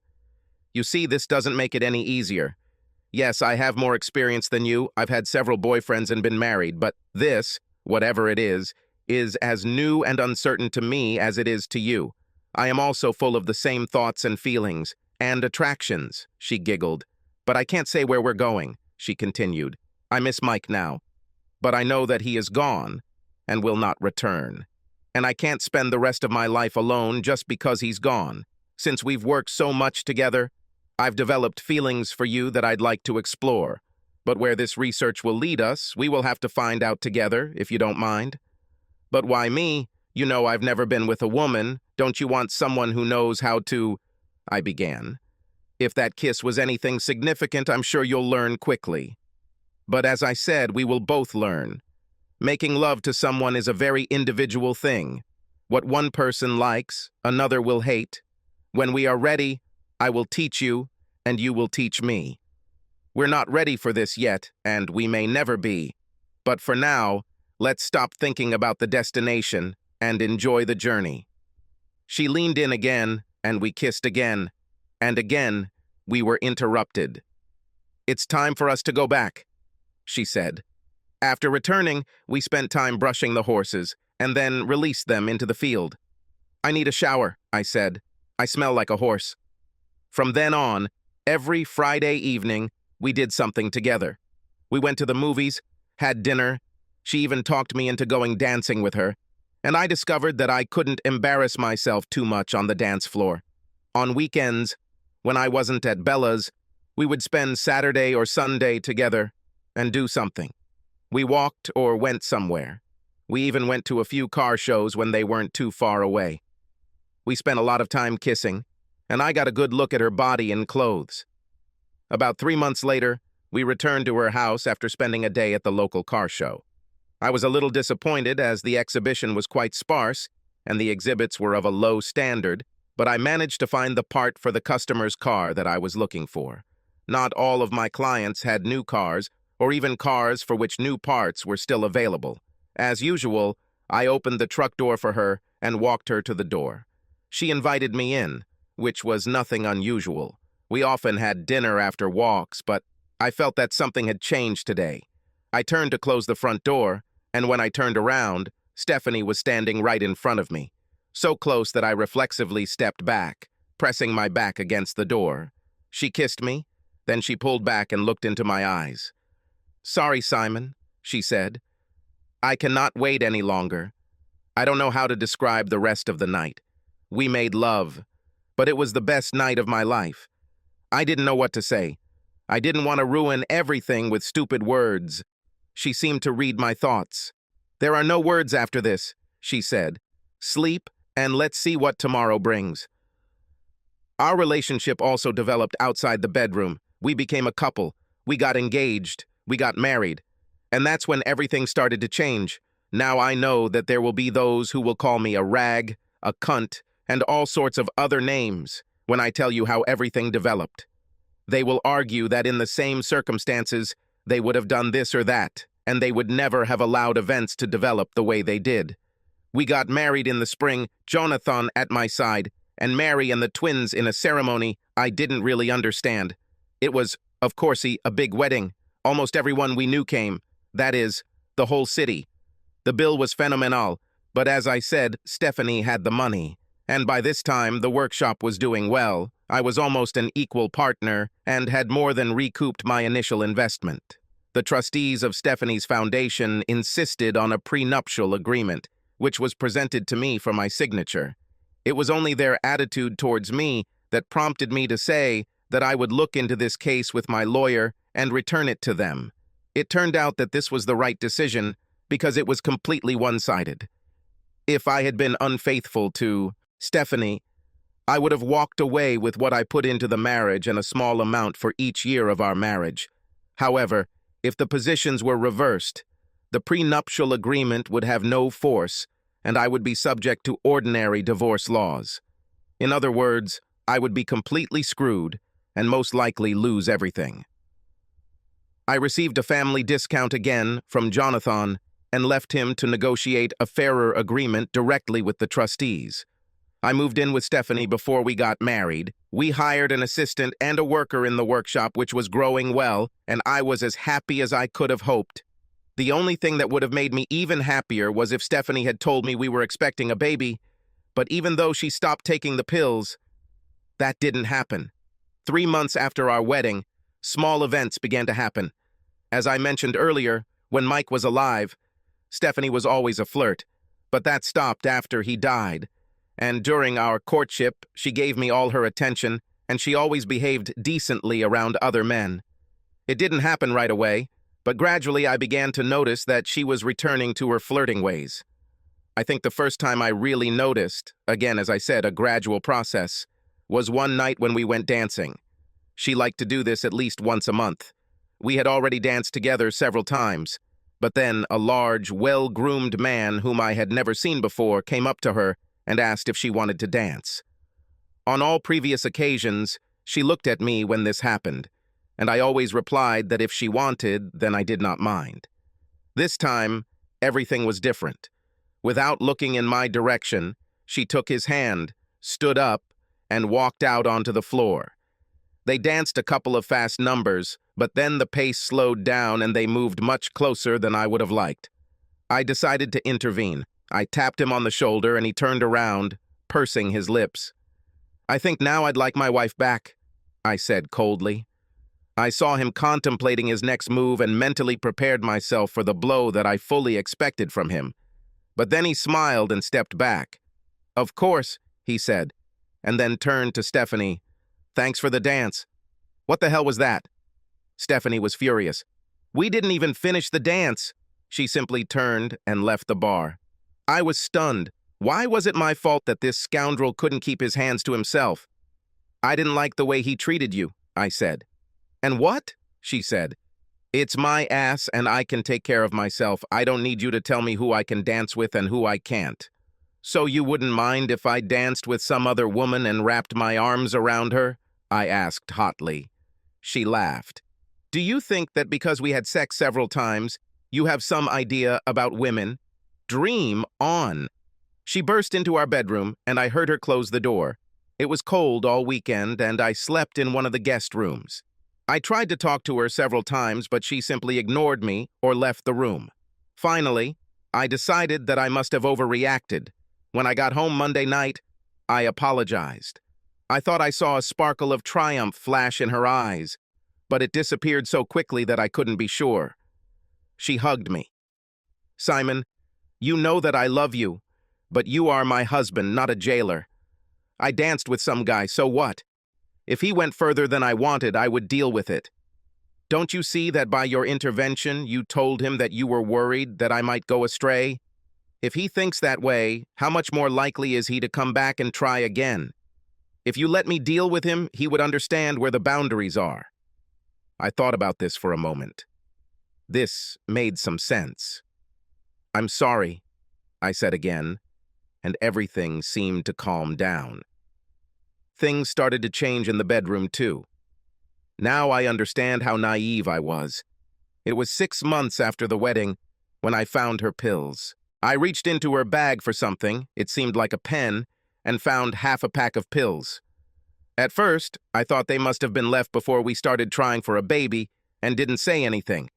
You see, this doesn't make it any easier. Yes, I have more experience than you. I've had several boyfriends and been married, but this, whatever it is as new and uncertain to me as it is to you. I am also full of the same thoughts and feelings, and attractions, she giggled. But I can't say where we're going, she continued. I miss Mike now, but I know that he is gone and will not return. And I can't spend the rest of my life alone just because he's gone. Since we've worked so much together, I've developed feelings for you that I'd like to explore. But where this research will lead us, we will have to find out together, if you don't mind. But why me? You know I've never been with a woman. Don't you want someone who knows how to... I began. If that kiss was anything significant, I'm sure you'll learn quickly. But as I said, we will both learn. Making love to someone is a very individual thing. What one person likes, another will hate. When we are ready, I will teach you, and you will teach me. We're not ready for this yet, and we may never be. But for now, let's stop thinking about the destination and enjoy the journey. She leaned in again, and we kissed again. And again, we were interrupted. It's time for us to go back, she said. After returning, we spent time brushing the horses, and then released them into the field. I need a shower, I said. I smell like a horse. From then on, every Friday evening, we did something together. We went to the movies, had dinner. She even talked me into going dancing with her, and I discovered that I couldn't embarrass myself too much on the dance floor. On weekends, when I wasn't at Bella's, we would spend Saturday or Sunday together and do something. We walked or went somewhere. We even went to a few car shows when they weren't too far away. We spent a lot of time kissing, and I got a good look at her body and clothes. About 3 months later, we returned to her house after spending a day at the local car show. I was a little disappointed as the exhibition was quite sparse and the exhibits were of a low standard, but I managed to find the part for the customer's car that I was looking for. Not all of my clients had new cars, or even cars for which new parts were still available. As usual, I opened the truck door for her and walked her to the door. She invited me in, which was nothing unusual. We often had dinner after walks, but I felt that something had changed today. I turned to close the front door, and when I turned around, Stephanie was standing right in front of me, so close that I reflexively stepped back, pressing my back against the door. She kissed me, then she pulled back and looked into my eyes. "Sorry, Simon," she said. "I cannot wait any longer. I don't know how to describe the rest of the night. We made love, but it was the best night of my life. I didn't know what to say. I didn't want to ruin everything with stupid words." She seemed to read my thoughts. "There are no words after this," she said. "Sleep, and let's see what tomorrow brings." Our relationship also developed outside the bedroom. We became a couple. We got engaged. We got married. And that's when everything started to change. Now I know that there will be those who will call me a rag, a cunt, and all sorts of other names when I tell you how everything developed. They will argue that in the same circumstances, they would have done this or that, and they would never have allowed events to develop the way they did. We got married in the spring, Jonathan at my side, and Mary and the twins in a ceremony I didn't really understand. It was, of course, a big wedding. Almost everyone we knew came. That is, the whole city. The bill was phenomenal, but as I said, Stephanie had the money. And by this time, the workshop was doing well. I was almost an equal partner and had more than recouped my initial investment. The trustees of Stephanie's foundation insisted on a prenuptial agreement, which was presented to me for my signature. It was only their attitude towards me that prompted me to say that I would look into this case with my lawyer and return it to them. It turned out that this was the right decision because it was completely one-sided. If I had been unfaithful to Stephanie, I would have walked away with what I put into the marriage and a small amount for each year of our marriage. However, if the positions were reversed, the prenuptial agreement would have no force, and I would be subject to ordinary divorce laws. In other words, I would be completely screwed and most likely lose everything. I received a family discount again from Jonathan and left him to negotiate a fairer agreement directly with the trustees. I moved in with Stephanie before we got married. We hired an assistant and a worker in the workshop, which was growing well, and I was as happy as I could have hoped. The only thing that would have made me even happier was if Stephanie had told me we were expecting a baby, but even though she stopped taking the pills, that didn't happen. 3 months after our wedding, small events began to happen. As I mentioned earlier, when Mike was alive, Stephanie was always a flirt, but that stopped after he died. And during our courtship, she gave me all her attention, and she always behaved decently around other men. It didn't happen right away, but gradually I began to notice that she was returning to her flirting ways. I think the first time I really noticed, again as I said, a gradual process, was one night when we went dancing. She liked to do this at least once a month. We had already danced together several times, but then a large, well-groomed man whom I had never seen before came up to her and asked if she wanted to dance. On all previous occasions, she looked at me when this happened, and I always replied that if she wanted, then I did not mind. This time, everything was different. Without looking in my direction, she took his hand, stood up, and walked out onto the floor. They danced a couple of fast numbers, but then the pace slowed down and they moved much closer than I would have liked. I decided to intervene. I tapped him on the shoulder and he turned around, pursing his lips. "I think now I'd like my wife back," I said coldly. I saw him contemplating his next move and mentally prepared myself for the blow that I fully expected from him. But then he smiled and stepped back. "Of course," he said, and then turned to Stephanie. "Thanks for the dance." "What the hell was that?" Stephanie was furious. "We didn't even finish the dance." She simply turned and left the bar. I was stunned. Why was it my fault that this scoundrel couldn't keep his hands to himself? "I didn't like the way he treated you," I said. "And what?" she said. "It's my ass and I can take care of myself. I don't need you to tell me who I can dance with and who I can't." "So you wouldn't mind if I danced with some other woman and wrapped my arms around her?" I asked hotly. She laughed. "Do you think that because we had sex several times, you have some idea about women? Dream on." She burst into our bedroom, and I heard her close the door. It was cold all weekend, and I slept in one of the guest rooms. I tried to talk to her several times, but she simply ignored me or left the room. Finally, I decided that I must have overreacted. When I got home Monday night, I apologized. I thought I saw a sparkle of triumph flash in her eyes, but it disappeared so quickly that I couldn't be sure. She hugged me. "Simon, you know that I love you, but you are my husband, not a jailer. I danced with some guy, so what? If he went further than I wanted, I would deal with it. Don't you see that by your intervention, you told him that you were worried that I might go astray? If he thinks that way, how much more likely is he to come back and try again? If you let me deal with him, he would understand where the boundaries are." I thought about this for a moment. This made some sense. "I'm sorry," I said again, and everything seemed to calm down. Things started to change in the bedroom, too. Now I understand how naive I was. It was 6 months after the wedding when I found her pills. I reached into her bag for something, it seemed like a pen, and found half a pack of pills. At first, I thought they must have been left before we started trying for a baby and didn't say anything.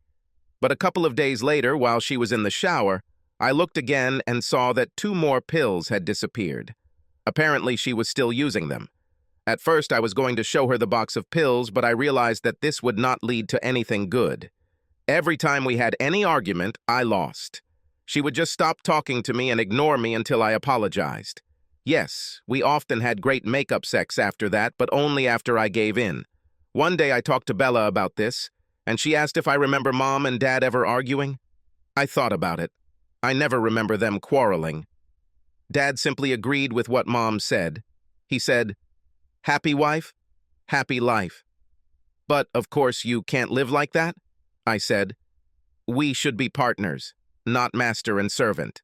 But a couple of days later, while she was in the shower, I looked again and saw that 2 more pills had disappeared. Apparently, she was still using them. At first, I was going to show her the box of pills, but I realized that this would not lead to anything good. Every time we had any argument, I lost. She would just stop talking to me and ignore me until I apologized. Yes, we often had great makeup sex after that, but only after I gave in. One day I talked to Bella about this, and she asked if I remember Mom and Dad ever arguing. I thought about it. I never remember them quarreling. Dad simply agreed with what Mom said. He said, "Happy wife, happy life." "But, of course, you can't live like that," I said. "We should be partners, not master and servant."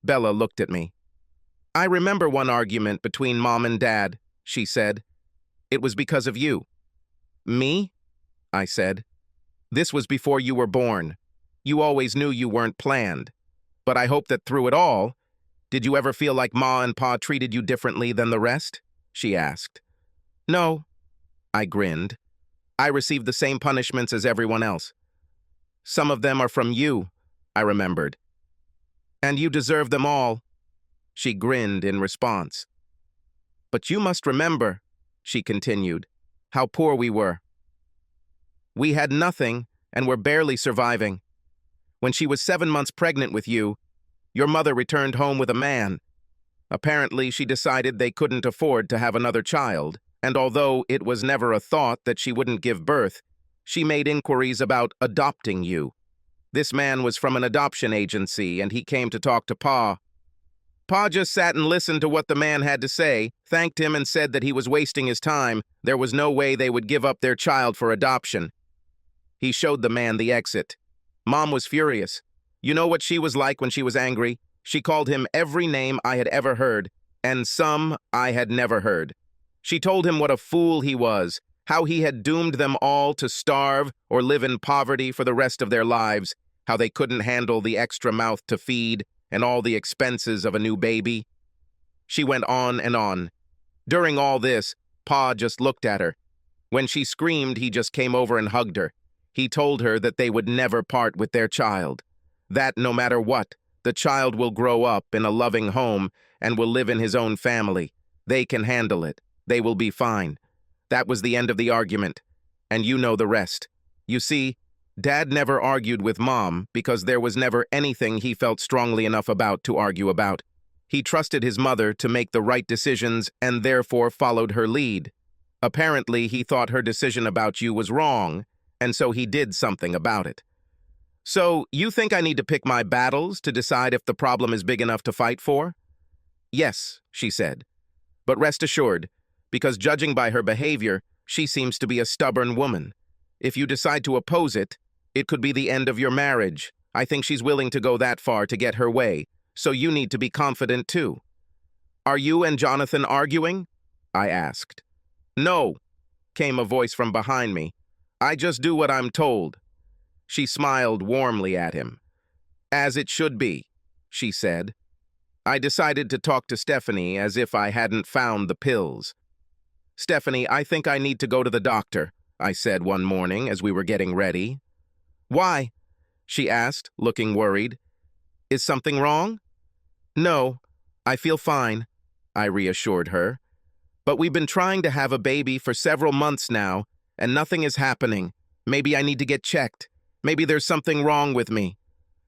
Bella looked at me. "I remember one argument between Mom and Dad," she said. "It was because of you." "Me?" I said. "This was before you were born. You always knew you weren't planned. But I hope that through it all, Did you ever feel like Ma and Pa treated you differently than the rest? She asked. No, I grinned. I received the same punishments as everyone else. Some of them are from you, I remembered. And you deserve them all. She grinned in response. But you must remember, she continued, how poor we were. We had nothing and were barely surviving. When she was 7 months pregnant with you, your mother returned home with a man. Apparently, she decided they couldn't afford to have another child, and although it was never a thought that she wouldn't give birth, she made inquiries about adopting you. This man was from an adoption agency, and he came to talk to Pa. Pa just sat and listened to what the man had to say, thanked him and said that he was wasting his time. There was no way they would give up their child for adoption. He showed the man the exit. Mom was furious. You know what she was like when she was angry? She called him every name I had ever heard, and some I had never heard. She told him what a fool he was, how he had doomed them all to starve or live in poverty for the rest of their lives, how they couldn't handle the extra mouth to feed and all the expenses of a new baby. She went on and on. During all this, Pa just looked at her. When she screamed, he just came over and hugged her. He told her that they would never part with their child. That no matter what, the child will grow up in a loving home and will live in his own family. They can handle it. They will be fine. That was the end of the argument. And you know the rest. You see, Dad never argued with Mom because there was never anything he felt strongly enough about to argue about. He trusted his mother to make the right decisions and therefore followed her lead. Apparently, he thought her decision about you was wrong, and so he did something about it. So, you think I need to pick my battles to decide if the problem is big enough to fight for? Yes, she said. But rest assured, because judging by her behavior, she seems to be a stubborn woman. If you decide to oppose it, it could be the end of your marriage. I think she's willing to go that far to get her way, so you need to be confident too. Are you and Jonathan arguing? I asked. No, came a voice from behind me. I just do what I'm told. She smiled warmly at him. As it should be, she said. I decided to talk to Stephanie as if I hadn't found the pills. Stephanie, I think I need to go to the doctor, I said one morning as we were getting ready. Why? She asked, looking worried. Is something wrong? No, I feel fine, I reassured her. But we've been trying to have a baby for several months now, and nothing is happening. Maybe I need to get checked. Maybe there's something wrong with me.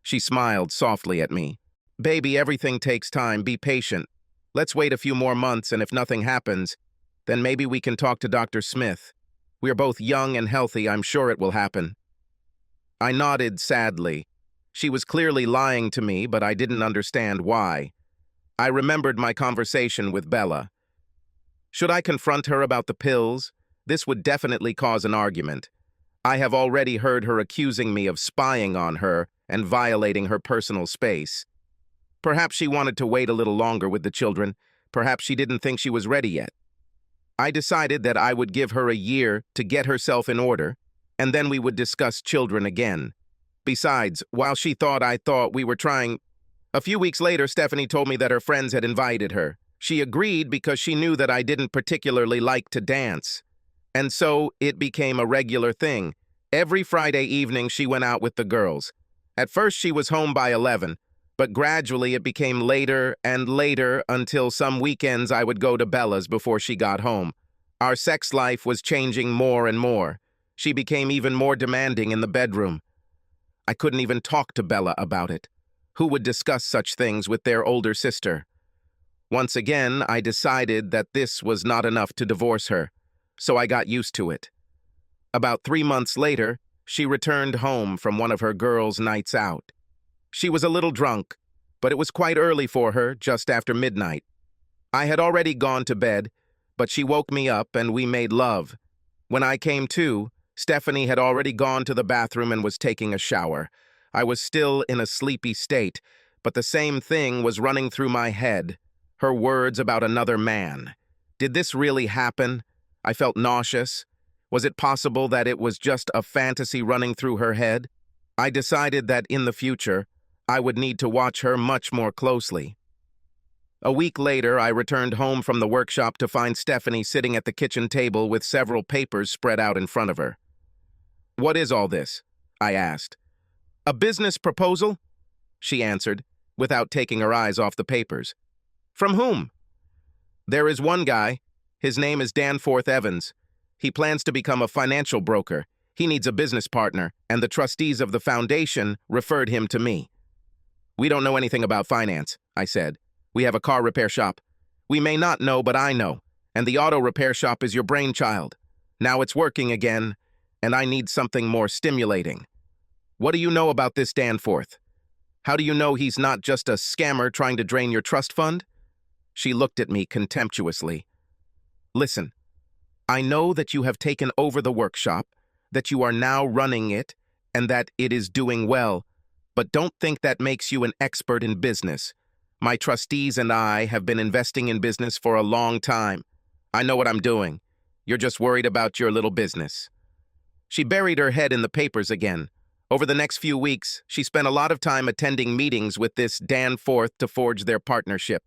She smiled softly at me. Baby, everything takes time. Be patient. Let's wait a few more months, and if nothing happens, then maybe we can talk to Dr. Smith. We are both young and healthy. I'm sure it will happen. I nodded sadly. She was clearly lying to me, but I didn't understand why. I remembered my conversation with Bella. Should I confront her about the pills? This would definitely cause an argument. I have already heard her accusing me of spying on her and violating her personal space. Perhaps she wanted to wait a little longer with the children. Perhaps she didn't think she was ready yet. I decided that I would give her a year to get herself in order, and then we would discuss children again. Besides, while she thought I thought we were trying... A few weeks later, Stephanie told me that her friends had invited her. She agreed because she knew that I didn't particularly like to dance. And so it became a regular thing. Every Friday evening she went out with the girls. At first she was home by 11, but gradually it became later and later until some weekends I would go to Bella's before she got home. Our sex life was changing more and more. She became even more demanding in the bedroom. I couldn't even talk to Bella about it. Who would discuss such things with their older sister? Once again, I decided that this was not enough to divorce her, so I got used to it. About 3 months later, she returned home from one of her girls' nights out. She was a little drunk, but it was quite early for her, just after midnight. I had already gone to bed, but she woke me up and we made love. When I came to, Stephanie had already gone to the bathroom and was taking a shower. I was still in a sleepy state, but the same thing was running through my head. Her words about another man. Did this really happen? I felt nauseous. Was it possible that it was just a fantasy running through her head? I decided that in the future, I would need to watch her much more closely. A week later, I returned home from the workshop to find Stephanie sitting at the kitchen table with several papers spread out in front of her. "What is all this?" I asked. "A business proposal?" she answered, without taking her eyes off the papers. "From whom?" "There is one guy. His name is Danforth Evans. He plans to become a financial broker. He needs a business partner, and the trustees of the foundation referred him to me." "We don't know anything about finance," I said. "We have a car repair shop. We may not know, but I know, and the auto repair shop is your brainchild. Now it's working again, and I need something more stimulating. What do you know about this Danforth? How do you know he's not just a scammer trying to drain your trust fund?" She looked at me contemptuously. "Listen, I know that you have taken over the workshop, that you are now running it, and that it is doing well, but don't think that makes you an expert in business. My trustees and I have been investing in business for a long time. I know what I'm doing. You're just worried about your little business." She buried her head in the papers again. Over the next few weeks, she spent a lot of time attending meetings with this Danforth to forge their partnership.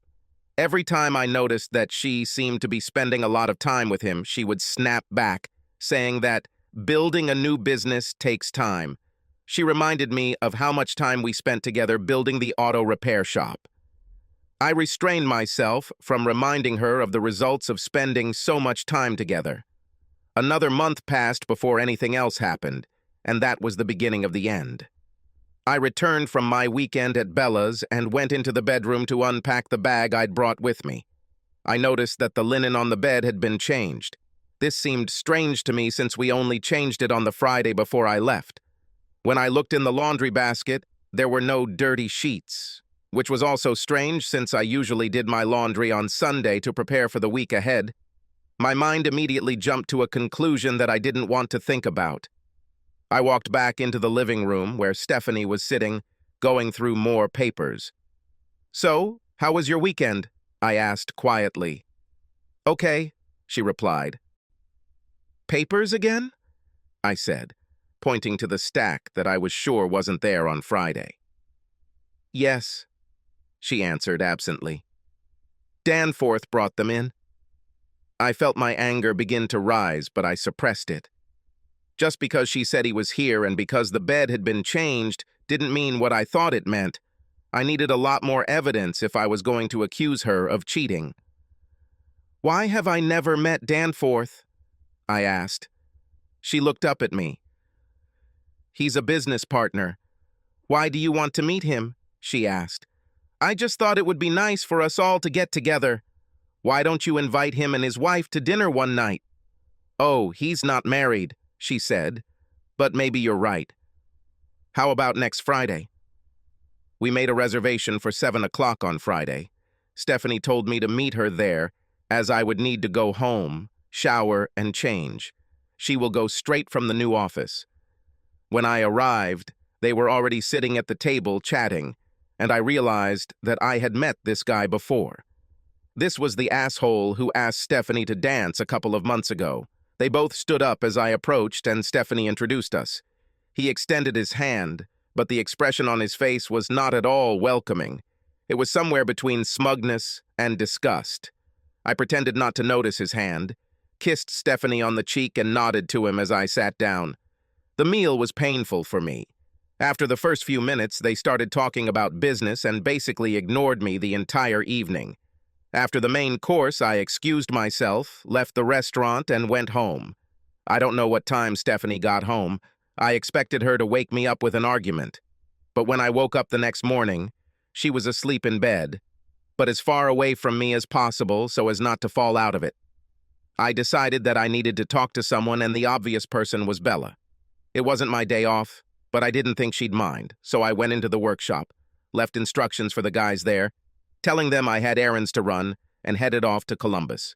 Every time I noticed that she seemed to be spending a lot of time with him, she would snap back, saying that building a new business takes time. She reminded me of how much time we spent together building the auto repair shop. I restrained myself from reminding her of the results of spending so much time together. Another month passed before anything else happened, and that was the beginning of the end. I returned from my weekend at Bella's and went into the bedroom to unpack the bag I'd brought with me. I noticed that the linen on the bed had been changed. This seemed strange to me since we only changed it on the Friday before I left. When I looked in the laundry basket, there were no dirty sheets, which was also strange since I usually did my laundry on Sunday to prepare for the week ahead. My mind immediately jumped to a conclusion that I didn't want to think about. I walked back into the living room where Stephanie was sitting, going through more papers. "So, how was your weekend?" I asked quietly. "Okay," she replied. "Papers again?" I said, pointing to the stack that I was sure wasn't there on Friday. "Yes," she answered absently. "Danforth brought them in." I felt my anger begin to rise, but I suppressed it. Just because she said he was here and because the bed had been changed didn't mean what I thought it meant. I needed a lot more evidence if I was going to accuse her of cheating. "Why have I never met Danforth?" I asked. She looked up at me. "He's a business partner. Why do you want to meet him?" she asked. "I just thought it would be nice for us all to get together. Why don't you invite him and his wife to dinner one night?" "Oh, he's not married," she said, "but maybe you're right. How about next Friday?" We made a reservation for 7 o'clock on Friday. Stephanie told me to meet her there, as I would need to go home, shower, and change. She will go straight from the new office. When I arrived, they were already sitting at the table chatting, and I realized that I had met this guy before. This was the asshole who asked Stephanie to dance a couple of months ago. They both stood up as I approached, and Stephanie introduced us. He extended his hand, but the expression on his face was not at all welcoming. It was somewhere between smugness and disgust. I pretended not to notice his hand, kissed Stephanie on the cheek, and nodded to him as I sat down. The meal was painful for me. After the first few minutes, they started talking about business and basically ignored me the entire evening. After the main course, I excused myself, left the restaurant, and went home. I don't know what time Stephanie got home. I expected her to wake me up with an argument. But when I woke up the next morning, she was asleep in bed, but as far away from me as possible so as not to fall out of it. I decided that I needed to talk to someone, and the obvious person was Bella. It wasn't my day off, but I didn't think she'd mind, so I went into the workshop, left instructions for the guys there, telling them I had errands to run, and headed off to Columbus.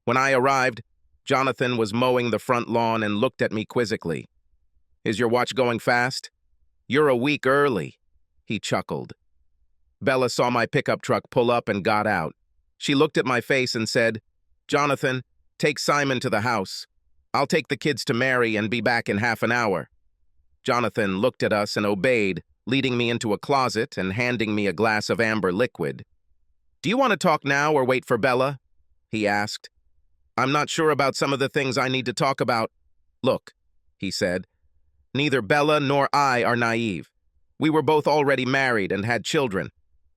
When I arrived, Jonathan was mowing the front lawn and looked at me quizzically. "Is your watch going fast?" "You're a week early," he chuckled. Bella saw my pickup truck pull up and got out. She looked at my face and said, "Jonathan, take Simon to the house. I'll take the kids to Mary and be back in half an hour." Jonathan looked at us and obeyed, leading me into a closet and handing me a glass of amber liquid. "Do you want to talk now or wait for Bella?" he asked. "I'm not sure about some of the things I need to talk about." "Look," he said, "neither Bella nor I are naive. We were both already married and had children.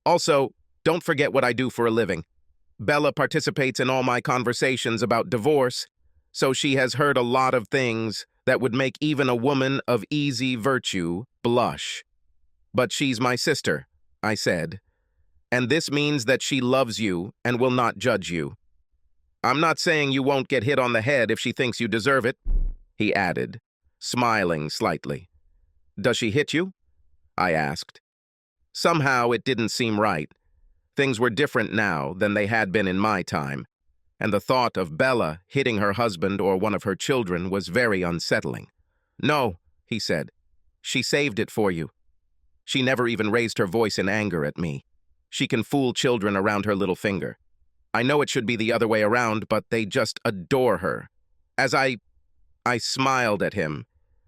Also, don't forget what I do for a living. Bella participates in all my conversations about divorce, so she has heard a lot of things that would make even a woman of easy virtue blush. But she's my sister," I said, "and this means that she loves you and will not judge you. I'm not saying you won't get hit on the head if she thinks you deserve it," he added, smiling slightly. "Does she hit you?" I asked. Somehow it didn't seem right. Things were different now than they had been in my time, and the thought of Bella hitting her husband or one of her children was very unsettling. "No," he said. "She saved it for you. She never even raised her voice in anger at me. She can fool children around her little finger. I know it should be the other way around, but they just adore her." As I smiled at him.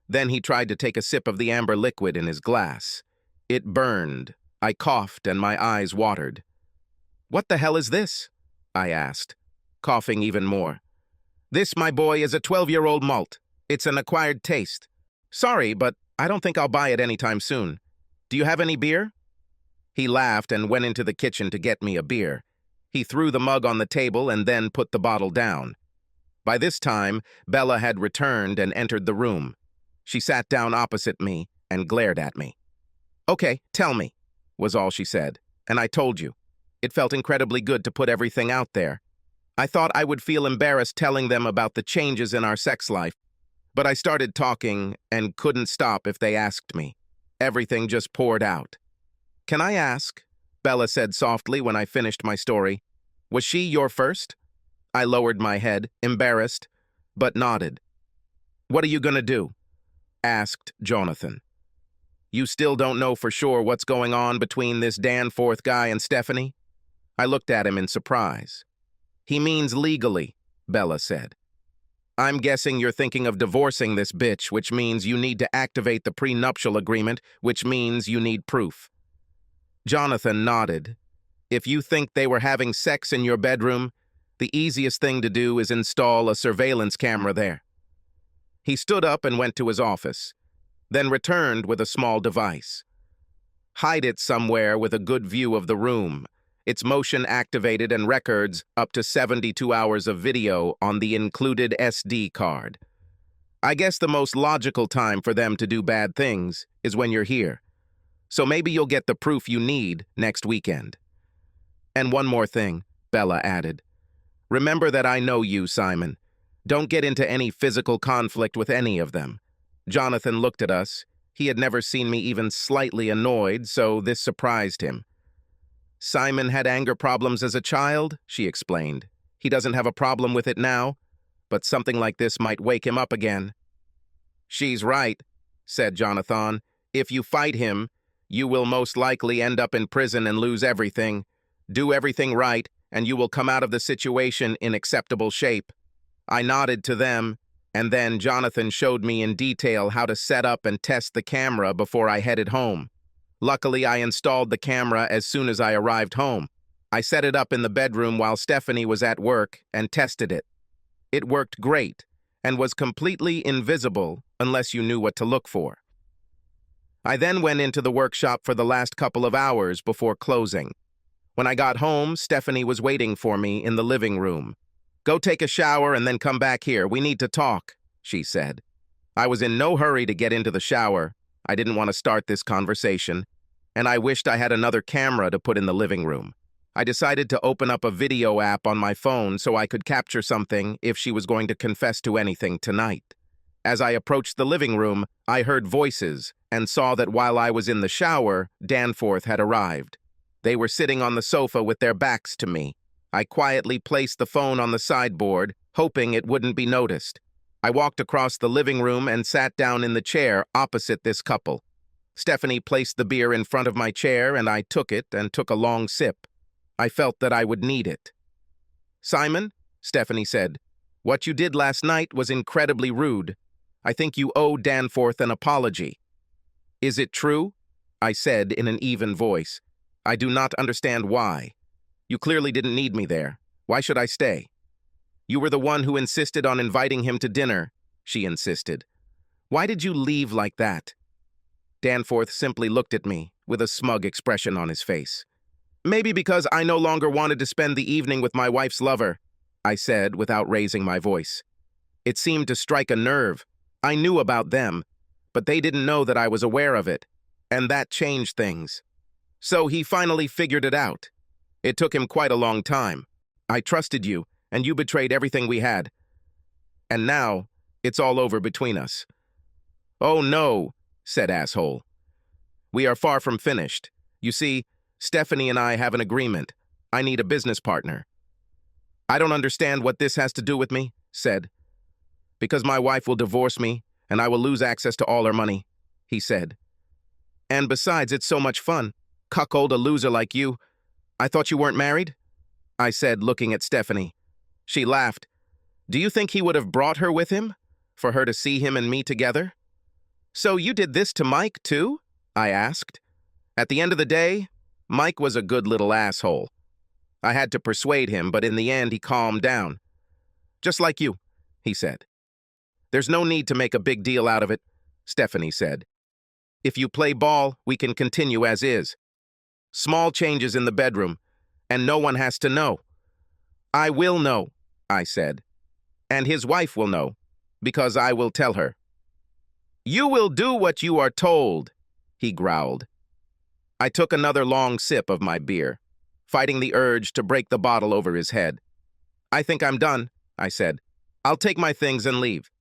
Then he tried to take a sip of the amber liquid in his glass. It burned. I coughed and my eyes watered. "What the hell is this?" I asked, coughing even more. "This, my boy, is a 12-year-old malt. It's an acquired taste. Sorry, but I don't think I'll buy it anytime soon. Do you have any beer?" He laughed and went into the kitchen to get me a beer. He threw the mug on the table and then put the bottle down. By this time, Bella had returned and entered the room. She sat down opposite me and glared at me. "Okay, tell me," was all she said, and I told you. It felt incredibly good to put everything out there. I thought I would feel embarrassed telling them about the changes in our sex life, but I started talking and couldn't stop if they asked me. Everything just poured out. "Can I ask," Bella said softly when I finished my story, "was she your first?" I lowered my head, embarrassed, but nodded. "What are you gonna do?" asked Jonathan. "You still don't know for sure what's going on between this Danforth guy and Stephanie?" I looked at him in surprise. "He means legally," Bella said. "I'm guessing you're thinking of divorcing this bitch, which means you need to activate the prenuptial agreement, which means you need proof." Jonathan nodded. "If you think they were having sex in your bedroom, the easiest thing to do is install a surveillance camera there." He stood up and went to his office, then returned with a small device. "Hide it somewhere with a good view of the room. It's motion-activated and records up to 72 hours of video on the included SD card. I guess the most logical time for them to do bad things is when you're here. So maybe you'll get the proof you need next weekend." "And one more thing," Bella added. "Remember that I know you, Simon. Don't get into any physical conflict with any of them." Jonathan looked at us. He had never seen me even slightly annoyed, so this surprised him. "Simon had anger problems as a child," she explained. "He doesn't have a problem with it now, but something like this might wake him up again." "She's right," said Jonathan. "If you fight him, you will most likely end up in prison and lose everything. Do everything right, and you will come out of the situation in acceptable shape." I nodded to them, and then Jonathan showed me in detail how to set up and test the camera before I headed home. Luckily, I installed the camera as soon as I arrived home. I set it up in the bedroom while Stephanie was at work and tested it. It worked great and was completely invisible unless you knew what to look for. I then went into the workshop for the last couple of hours before closing. When I got home, Stephanie was waiting for me in the living room. "Go take a shower and then come back here. We need to talk," she said. I was in no hurry to get into the shower. I didn't want to start this conversation, and I wished I had another camera to put in the living room. I decided to open up a video app on my phone so I could capture something if she was going to confess to anything tonight. As I approached the living room, I heard voices and saw that while I was in the shower, Danforth had arrived. They were sitting on the sofa with their backs to me. I quietly placed the phone on the sideboard, hoping it wouldn't be noticed. I walked across the living room and sat down in the chair opposite this couple. Stephanie placed the beer in front of my chair, and I took it and took a long sip. I felt that I would need it. "Simon," Stephanie said, "what you did last night was incredibly rude. I think you owe Danforth an apology." "Is it true?" I said in an even voice. "I do not understand why. You clearly didn't need me there. Why should I stay? You were the one who insisted on inviting him to dinner, she insisted. Why did you leave like that? Danforth simply looked at me, with a smug expression on his face. Maybe because I no longer wanted to spend the evening with my wife's lover, I said without raising my voice. It seemed to strike a nerve. I knew about them, but they didn't know that I was aware of it, and that changed things. So he finally figured it out. It took him quite a long time. I trusted you, and you betrayed everything we had. And now, it's all over between us. Oh no, said Asshole. We are far from finished. You see, Stephanie and I have an agreement. I need a business partner. I don't understand what this has to do with me, said. Because my wife will divorce me, and I will lose access to all her money, he said. And besides, it's so much fun. Cuckold a loser like you. I thought you weren't married? I said, looking at Stephanie. She laughed. Do you think he would have brought her with him? For her to see him and me together? So you did this to Mike, too? I asked. At the end of the day, Mike was a good little asshole. I had to persuade him, but in the end he calmed down. Just like you, he said. There's no need to make a big deal out of it, Stephanie said. If you play ball, we can continue as is. Small changes in the bedroom, and no one has to know. I will know, I said. And his wife will know, because I will tell her. You will do what you are told, he growled. I took another long sip of my beer, fighting the urge to break the bottle over his head. I think I'm done, I said. I'll take my things and leave.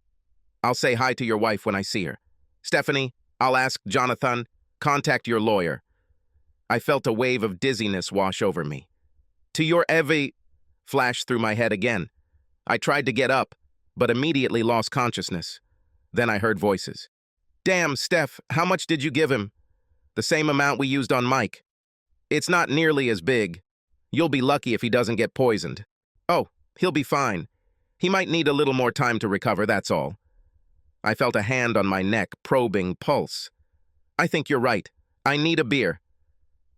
I'll say hi to your wife when I see her. Stephanie, I'll ask Jonathan, contact your lawyer. I felt a wave of dizziness wash over me. To your Evie flashed through my head again. I tried to get up, but immediately lost consciousness. Then I heard voices. Damn, Steph, how much did you give him? The same amount we used on Mike. It's not nearly as big. You'll be lucky if he doesn't get poisoned. Oh, he'll be fine. He might need a little more time to recover, that's all. I felt a hand on my neck, probing pulse. I think you're right. I need a beer.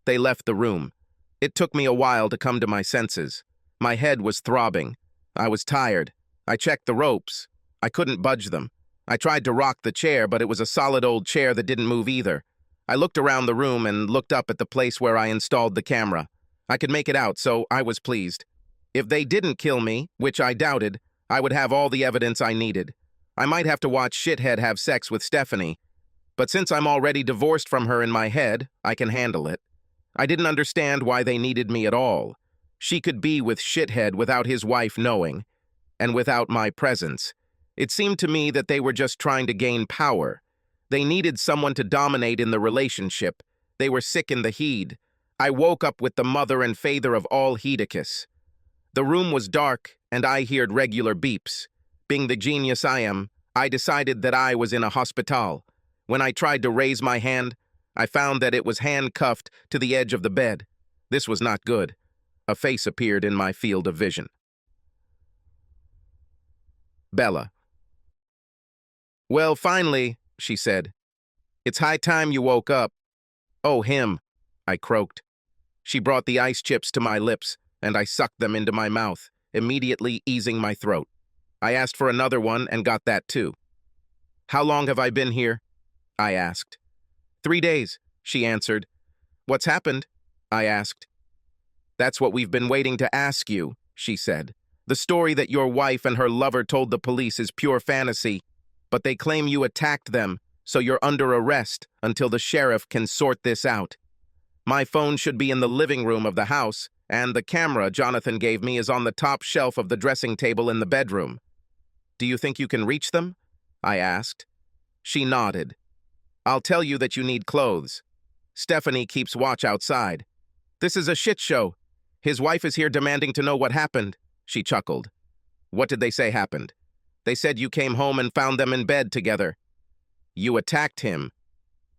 They left the room. It took me a while to come to my senses. My head was throbbing. I was tired. I checked the ropes. I couldn't budge them. I tried to rock the chair, but it was a solid old chair that didn't move either. I looked around the room and looked up at the place where I installed the camera. I could make it out, so I was pleased. If they didn't kill me, which I doubted, I would have all the evidence I needed. I might have to watch Shithead have sex with Stephanie, but since I'm already divorced from her in my head, I can handle it. I didn't understand why they needed me at all. She could be with Shithead without his wife knowing, and without my presence. It seemed to me that they were just trying to gain power. They needed someone to dominate in the relationship. They were sick in the heed. I woke up with the mother and father of all Hedicus. The room was dark, and I heard regular beeps. Being the genius I am, I decided that I was in a hospital. When I tried to raise my hand, I found that it was handcuffed to the edge of the bed. This was not good. A face appeared in my field of vision. Bella. Well, finally, she said. It's high time you woke up. Oh, him, I croaked. She brought the ice chips to my lips, and I sucked them into my mouth, immediately easing my throat. I asked for another one and got that too. How long have I been here? I asked. 3 days, she answered. What's happened? I asked. That's what we've been waiting to ask you, she said. The story that your wife and her lover told the police is pure fantasy, but they claim you attacked them, so you're under arrest until the sheriff can sort this out. My phone should be in the living room of the house, and the camera Jonathan gave me is on the top shelf of the dressing table in the bedroom. Do you think you can reach them? I asked. She nodded. I'll tell you that you need clothes. Stephanie keeps watch outside. This is a shit show. His wife is here demanding to know what happened, she chuckled. What did they say happened? They said you came home and found them in bed together. You attacked him.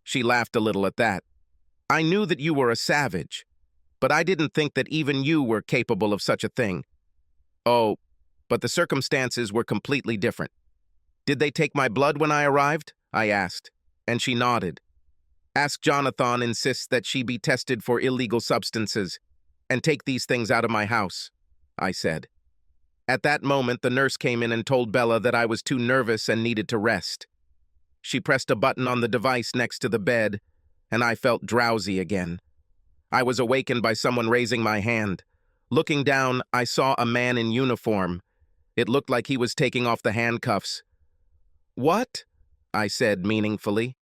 She laughed a little at that. I knew that you were a savage, but I didn't think that even you were capable of such a thing. Oh, but the circumstances were completely different. Did they take my blood when I arrived? I asked, and she nodded. Ask Jonathan insists that she be tested for illegal substances. and take these things out of my house," I said. At that moment, the nurse came in and told Bella that I was too nervous and needed to rest. She pressed a button on the device next to the bed, and I felt drowsy again. I was awakened by someone raising my hand. Looking down, I saw a man in uniform. It looked like he was taking off the handcuffs. "What?" I said meaningfully.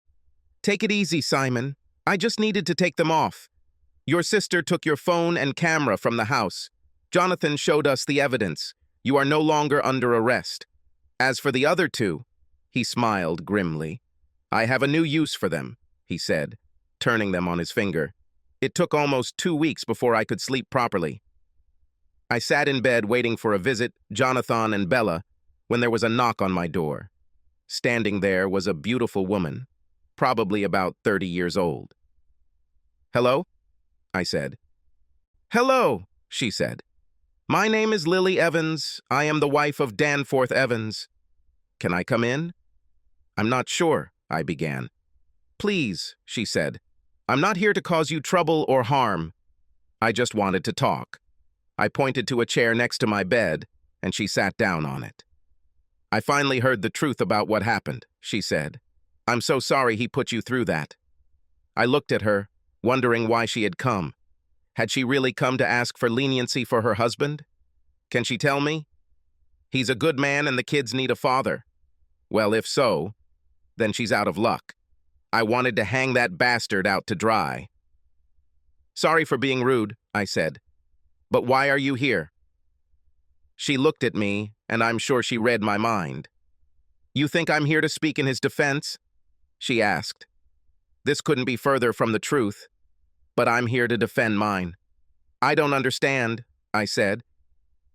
"Take it easy, Simon. I just needed to take them off. Your sister took your phone and camera from the house. Jonathan showed us the evidence. You are no longer under arrest. As for the other two," he smiled grimly, "I have a new use for them," he said, turning them on his finger. It took almost 2 weeks before I could sleep properly. I sat in bed waiting for a visit, Jonathan and Bella, when there was a knock on my door. Standing there was a beautiful woman, probably about 30 years old. "Hello?" I said. "Hello," she said. "My name is Lily Evans. I am the wife of Danforth Evans. Can I come in?" "I'm not sure," I began. "Please," she said. "I'm not here to cause you trouble or harm. I just wanted to talk." I pointed to a chair next to my bed, and she sat down on it. "I finally heard the truth about what happened," she said. "I'm so sorry he put you through that." I looked at her, wondering why she had come. Had she really come to ask for leniency for her husband? Can she tell me? He's a good man and the kids need a father. Well, if so, then she's out of luck. I wanted to hang that bastard out to dry. "Sorry for being rude," I said. "But why are you here?" She looked at me, and I'm sure she read my mind. "You think I'm here to speak in his defense?" she asked. This couldn't be further from the truth, but I'm here to defend mine. "I don't understand," I said.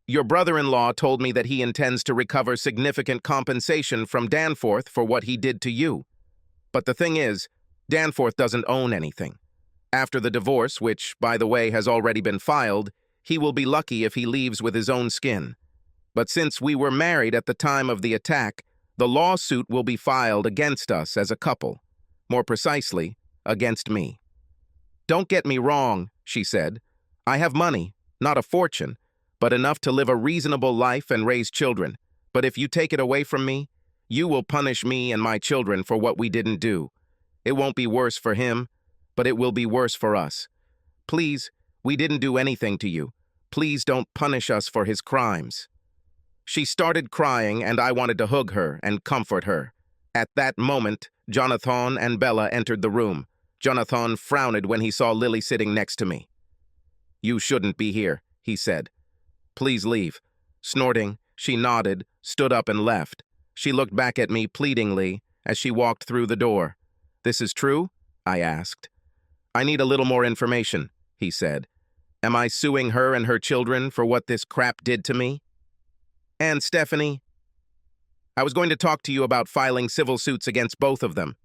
"Your brother-in-law told me that he intends to recover significant compensation from Danforth for what he did to you. But the thing is, Danforth doesn't own anything. After the divorce, which, by the way, has already been filed, he will be lucky if he leaves with his own skin. But since we were married at the time of the attack, the lawsuit will be filed against us as a couple. More precisely, against me. Don't get me wrong," she said. "I have money, not a fortune, but enough to live a reasonable life and raise children. But if you take it away from me, you will punish me and my children for what we didn't do. It won't be worse for him, but it will be worse for us. Please, we didn't do anything to you. Please don't punish us for his crimes." She started crying, and I wanted to hug her and comfort her. At that moment, Jonathan and Bella entered the room. Jonathan frowned when he saw Lily sitting next to me. "You shouldn't be here," he said. "Please leave." Snorting, she nodded, stood up and left. She looked back at me pleadingly as she walked through the door. "This is true?" I asked. "I need a little more information," he said. "Am I suing her and her children for what this crap did to me?" "And Stephanie?" "I was going to talk to you about filing civil suits against both of them.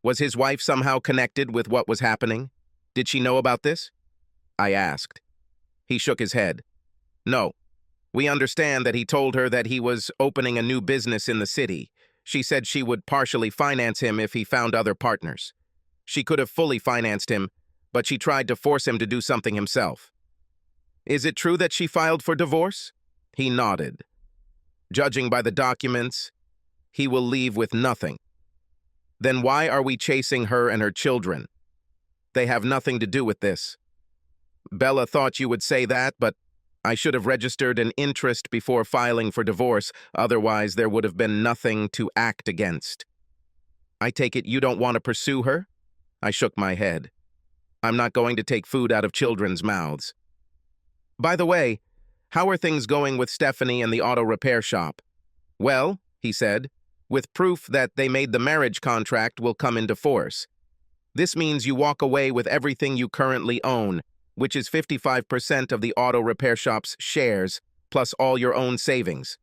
Was his wife somehow connected with what was happening? Did she know about this?" I asked. He shook his head. "No. We understand that he told her that he was opening a new business in the city. She said she would partially finance him if he found other partners. She could have fully financed him, but she tried to force him to do something himself." "Is it true that she filed for divorce?" He nodded. "Judging by the documents, he will leave with nothing." "Then why are we chasing her and her children? They have nothing to do with this." "Bella thought you would say that, but I should have registered an interest before filing for divorce, otherwise there would have been nothing to act against." "I take it you don't want to pursue her?" I shook my head. "I'm not going to take food out of children's mouths." "By the way, how are things going with Stephanie and the auto repair shop?" "Well," he said, "with proof that they made the marriage contract will come into force. This means you walk away with everything you currently own, which is 55% of the auto repair shop's shares, plus all your own savings.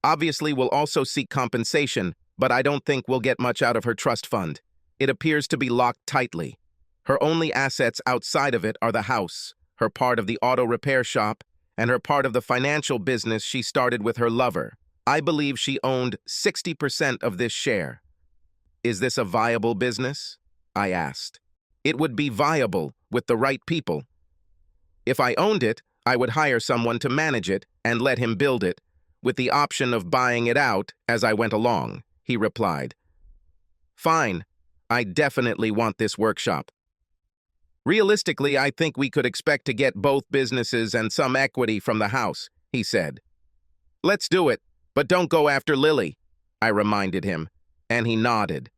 Obviously, we'll also seek compensation, but I don't think we'll get much out of her trust fund. It appears to be locked tightly. Her only assets outside of it are the house, her part of the auto repair shop, and her part of the financial business she started with her lover. I believe she owned 60% of this share." "Is this a viable business?" I asked. "It would be viable with the right people." If I owned it, I would hire someone to manage it and let him build it, with the option of buying it out as I went along, he replied. Fine, I definitely want this workshop. Realistically, I think we could expect to get both businesses and some equity from the house, he said. Let's do it, but don't go after Lily, I reminded him, and he nodded.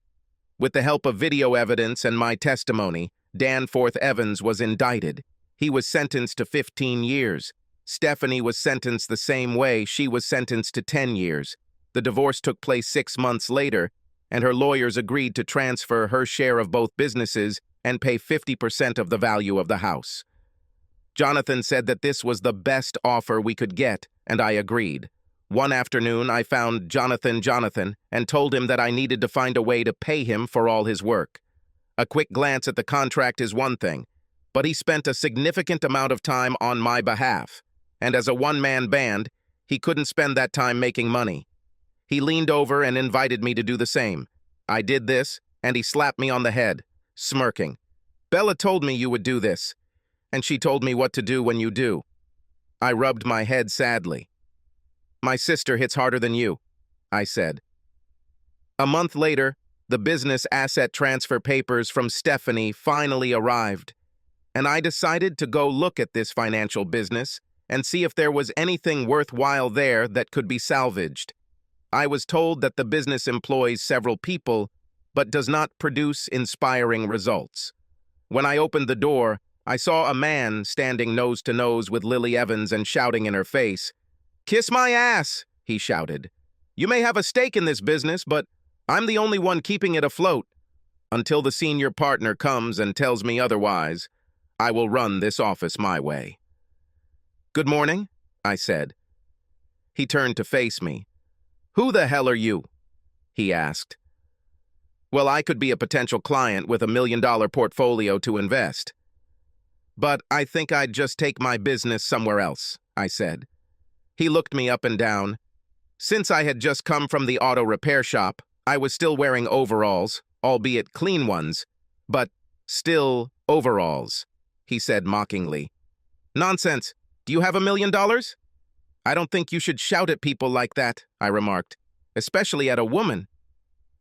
With the help of video evidence and my testimony, Danforth Evans was indicted. He was sentenced to 15 years. Stephanie was sentenced the same way. She was sentenced to 10 years. The divorce took place 6 months later, and her lawyers agreed to transfer her share of both businesses and pay 50% of the value of the house. Jonathan said that this was the best offer we could get, and I agreed. One afternoon, I found Jonathan and told him that I needed to find a way to pay him for all his work. A quick glance at the contract is one thing, but he spent a significant amount of time on my behalf, and as a one-man band, he couldn't spend that time making money. He leaned over and invited me to do the same. I did this, and he slapped me on the head, smirking. Bella told me you would do this, and she told me what to do when you do. I rubbed my head sadly. My sister hits harder than you, I said. A month later, the business asset transfer papers from Stephanie finally arrived, and I decided to go look at this financial business and see if there was anything worthwhile there that could be salvaged. I was told that the business employs several people, but does not produce inspiring results. When I opened the door, I saw a man standing nose to nose with Lily Evans and shouting in her face. "Kiss my ass," he shouted. "You may have a stake in this business, but I'm the only one keeping it afloat. Until the senior partner comes and tells me otherwise, I will run this office my way." "Good morning," I said. He turned to face me. "Who the hell are you?" he asked. "Well, I could be a potential client with $1 million portfolio to invest. But I think I'd just take my business somewhere else," I said. He looked me up and down. Since I had just come from the auto repair shop, I was still wearing overalls, albeit clean ones, but still overalls, he said mockingly. "Nonsense. Do you have $1 million? I don't think you should shout at people like that," I remarked, "especially at a woman."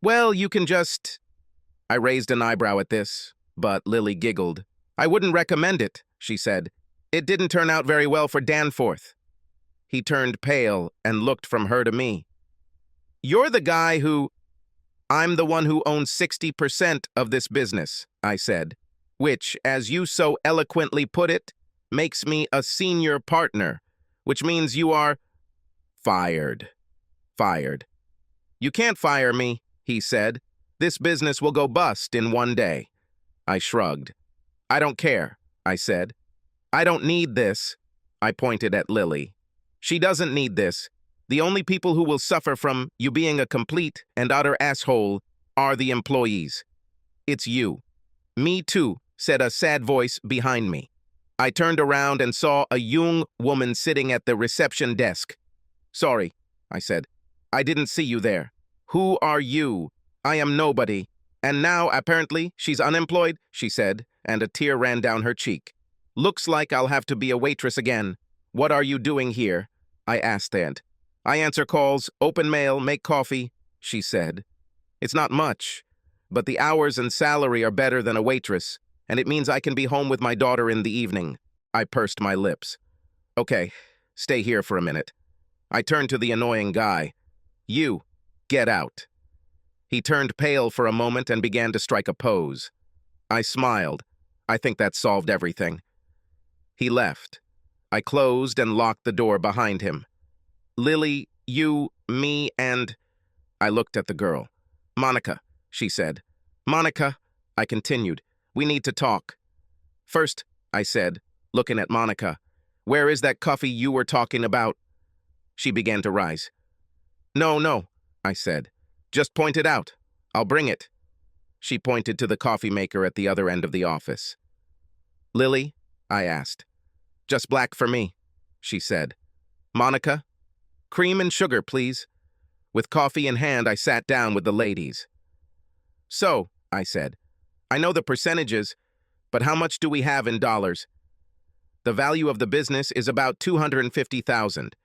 "Well, you can just—" I raised an eyebrow at this, but Lily giggled. "I wouldn't recommend it," she said. "It didn't turn out very well for Danforth." He turned pale and looked from her to me. "You're the guy who—" "I'm the one who owns 60% of this business," I said, "which, as you so eloquently put it, makes me a senior partner, which means you are fired." "Fired." "You can't fire me," he said. "This business will go bust in one day." I shrugged. "I don't care," I said. "I don't need this." I pointed at Lily. "She doesn't need this. The only people who will suffer from you being a complete and utter asshole are the employees. It's you." "Me too," said a sad voice behind me. I turned around and saw a young woman sitting at the reception desk. "Sorry," I said. "I didn't see you there." "Who are you?" "I am nobody. And now, apparently, she's unemployed," she said, and a tear ran down her cheek. "Looks like I'll have to be a waitress again." "What are you doing here?" I asked Aunt. "I answer calls, open mail, make coffee," she said. "It's not much, but the hours and salary are better than a waitress, and it means I can be home with my daughter in the evening." I pursed my lips. "Okay, stay here for a minute." I turned to the annoying guy. "You, get out." He turned pale for a moment and began to strike a pose. I smiled. I think that solved everything. He left. I closed and locked the door behind him. "Lily, you, me, and—" I looked at the girl. "Monica," she said. "Monica," I continued, "we need to talk." "First," I said, looking at Monica, "where is that coffee you were talking about?" She began to rise. No, I said. "Just point it out. I'll bring it." She pointed to the coffee maker at the other end of the office. "Lily?" I asked. "Just black for me," she said. "Monica? Cream and sugar, please." With coffee in hand, I sat down with the ladies. "So," I said, "I know the percentages, but how much do we have in dollars?" The value of the business is about 250,000,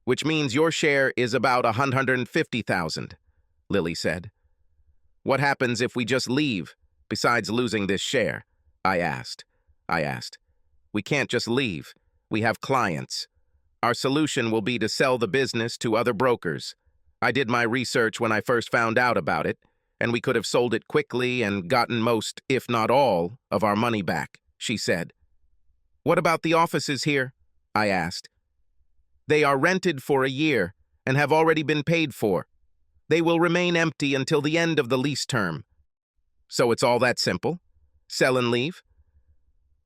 which means your share is about 150,000, Lily said. What happens if we just leave, besides losing this share? I asked. We can't just leave. We have clients. Our solution will be to sell the business to other brokers. I did my research when I first found out about it, and we could have sold it quickly and gotten most, if not all, of our money back, she said. What about the offices here? I asked. They are rented for a year and have already been paid for. They will remain empty until the end of the lease term. So it's all that simple? Sell and leave?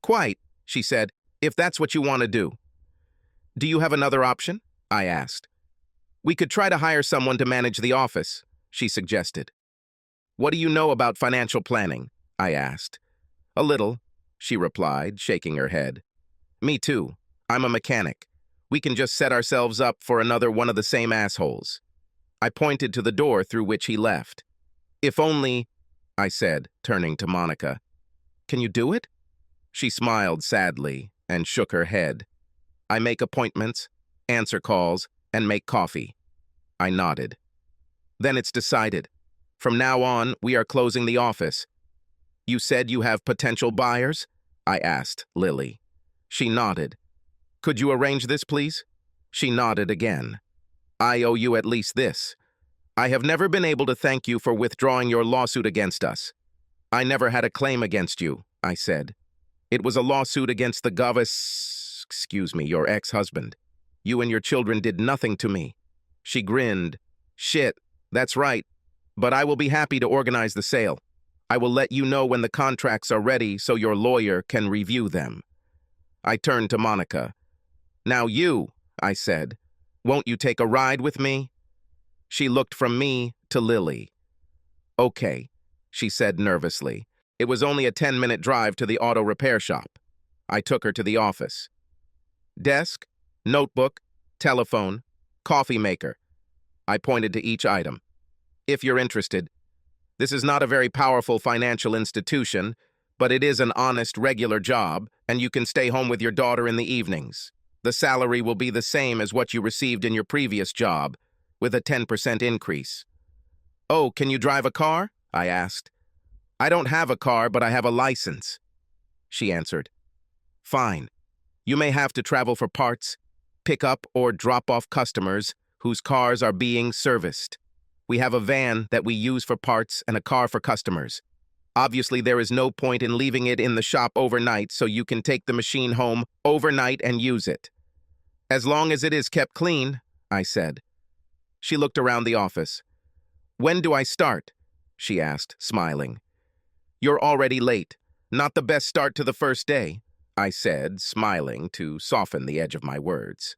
Quite, she said, if that's what you want to do. Do you have another option? I asked. We could try to hire someone to manage the office, she suggested. What do you know about financial planning? I asked. A little, she replied, shaking her head. Me too. I'm a mechanic. We can just set ourselves up for another one of the same assholes. I pointed to the door through which he left. If only, I said, turning to Monica. Can you do it? She smiled sadly and shook her head. I make appointments, answer calls, and make coffee. I nodded. Then it's decided. From now on, we are closing the office. You said you have potential buyers? I asked Lily. She nodded. Could you arrange this, please? She nodded again. I owe you at least this. I have never been able to thank you for withdrawing your lawsuit against us. I never had a claim against you, I said. It was a lawsuit against the your ex-husband. You and your children did nothing to me. She grinned. Shit, that's right. But I will be happy to organize the sale. I will let you know when the contracts are ready so your lawyer can review them. I turned to Monica. Now you, I said, won't you take a ride with me? She looked from me to Lily. Okay, she said nervously. It was only a 10-minute drive to the auto repair shop. I took her to the office. Desk, notebook, telephone, coffee maker. I pointed to each item. If you're interested, this is not a very powerful financial institution, but it is an honest, regular job, and you can stay home with your daughter in the evenings. The salary will be the same as what you received in your previous job, with a 10% increase. Oh, can you drive a car? I asked. I don't have a car, but I have a license, she answered. Fine. You may have to travel for parts, pick up or drop off customers whose cars are being serviced. We have a van that we use for parts and a car for customers. Obviously, there is no point in leaving it in the shop overnight, so you can take the machine home overnight and use it. As long as it is kept clean, I said. She looked around the office. When do I start? She asked, smiling. You're already late. Not the best start to the first day, I said, smiling to soften the edge of my words.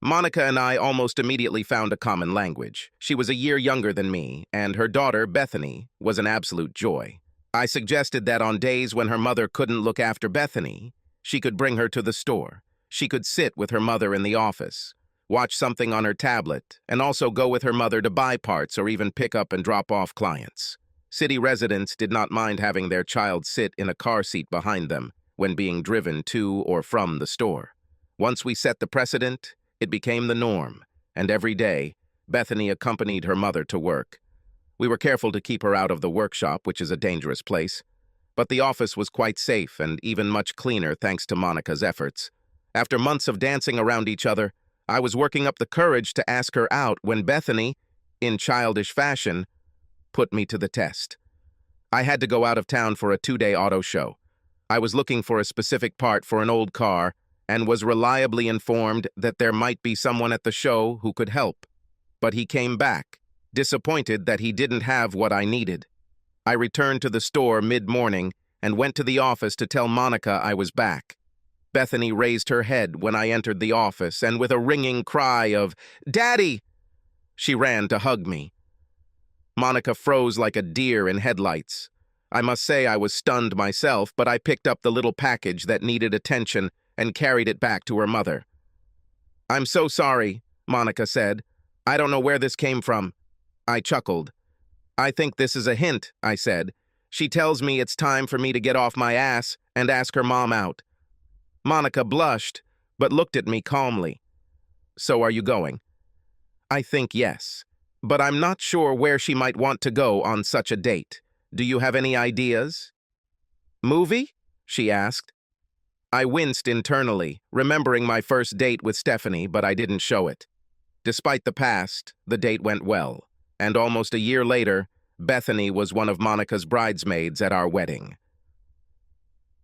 Monica and I almost immediately found a common language. She was a year younger than me, and her daughter, Bethany, was an absolute joy. I suggested that on days when her mother couldn't look after Bethany, she could bring her to the store. She could sit with her mother in the office, watch something on her tablet, and also go with her mother to buy parts or even pick up and drop off clients. City residents did not mind having their child sit in a car seat behind them when being driven to or from the store. Once we set the precedent, it became the norm, and every day, Bethany accompanied her mother to work. We were careful to keep her out of the workshop, which is a dangerous place, but the office was quite safe and even much cleaner thanks to Monica's efforts. After months of dancing around each other, I was working up the courage to ask her out when Bethany, in childish fashion, put me to the test. I had to go out of town for a 2-day auto show. I was looking for a specific part for an old car and was reliably informed that there might be someone at the show who could help. But he came back, disappointed that he didn't have what I needed. I returned to the store mid-morning and went to the office to tell Monica I was back. Bethany raised her head when I entered the office, and with a ringing cry of, "Daddy!" she ran to hug me. Monica froze like a deer in headlights. I must say I was stunned myself, but I picked up the little package that needed attention and carried it back to her mother. "I'm so sorry," Monica said. "I don't know where this came from." I chuckled. "I think this is a hint," I said. "She tells me it's time for me to get off my ass and ask her mom out." Monica blushed, but looked at me calmly. So are you going? I think yes. But I'm not sure where she might want to go on such a date. Do you have any ideas? Movie? She asked. I winced internally, remembering my first date with Stephanie, but I didn't show it. Despite the past, the date went well, and almost a year later, Bethany was one of Monica's bridesmaids at our wedding.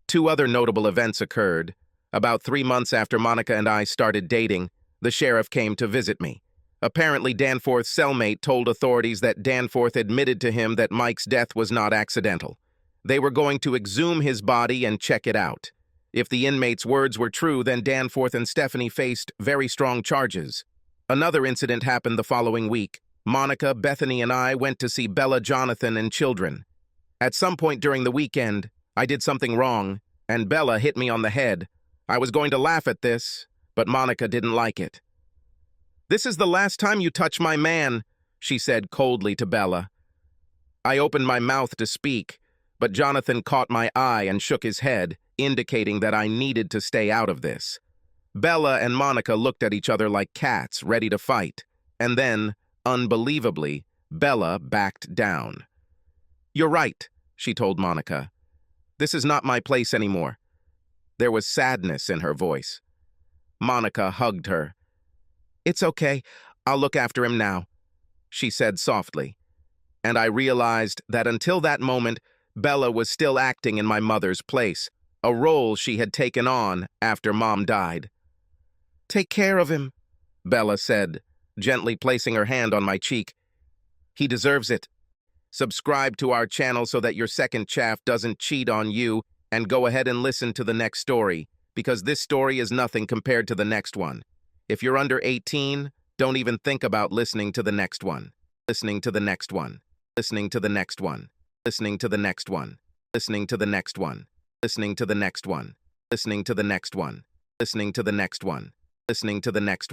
Two other notable events occurred. About 3 months after Monica and I started dating, the sheriff came to visit me. Apparently, Danforth's cellmate told authorities that Danforth admitted to him that Mike's death was not accidental. They were going to exhume his body and check it out. If the inmate's words were true, then Danforth and Stephanie faced very strong charges. Another incident happened the following week. Monica, Bethany, and I went to see Bella, Jonathan, and children. At some point during the weekend, I did something wrong, and Bella hit me on the head. I was going to laugh at this, but Monica didn't like it. "This is the last time you touch my man," she said coldly to Bella. I opened my mouth to speak, but Jonathan caught my eye and shook his head, indicating that I needed to stay out of this. Bella and Monica looked at each other like cats, ready to fight, and then, unbelievably, Bella backed down. "You're right," she told Monica. "This is not my place anymore." There was sadness in her voice. Monica hugged her. "It's okay, I'll look after him now," she said softly. And I realized that until that moment, Bella was still acting in my mother's place, a role she had taken on after Mom died. "Take care of him," Bella said, gently placing her hand on my cheek. "He deserves it. Subscribe to our channel so that your second chaff doesn't cheat on you, and go ahead and listen to the next story, because this story is nothing compared to the next one. If you're under 18, don't even think about listening to the next one. Listening to the next one. Listening to the next one. Listening to the next one. Listening to the next one. Listening to the next one. Listening to the next one. Listening to the next one. Listening to the next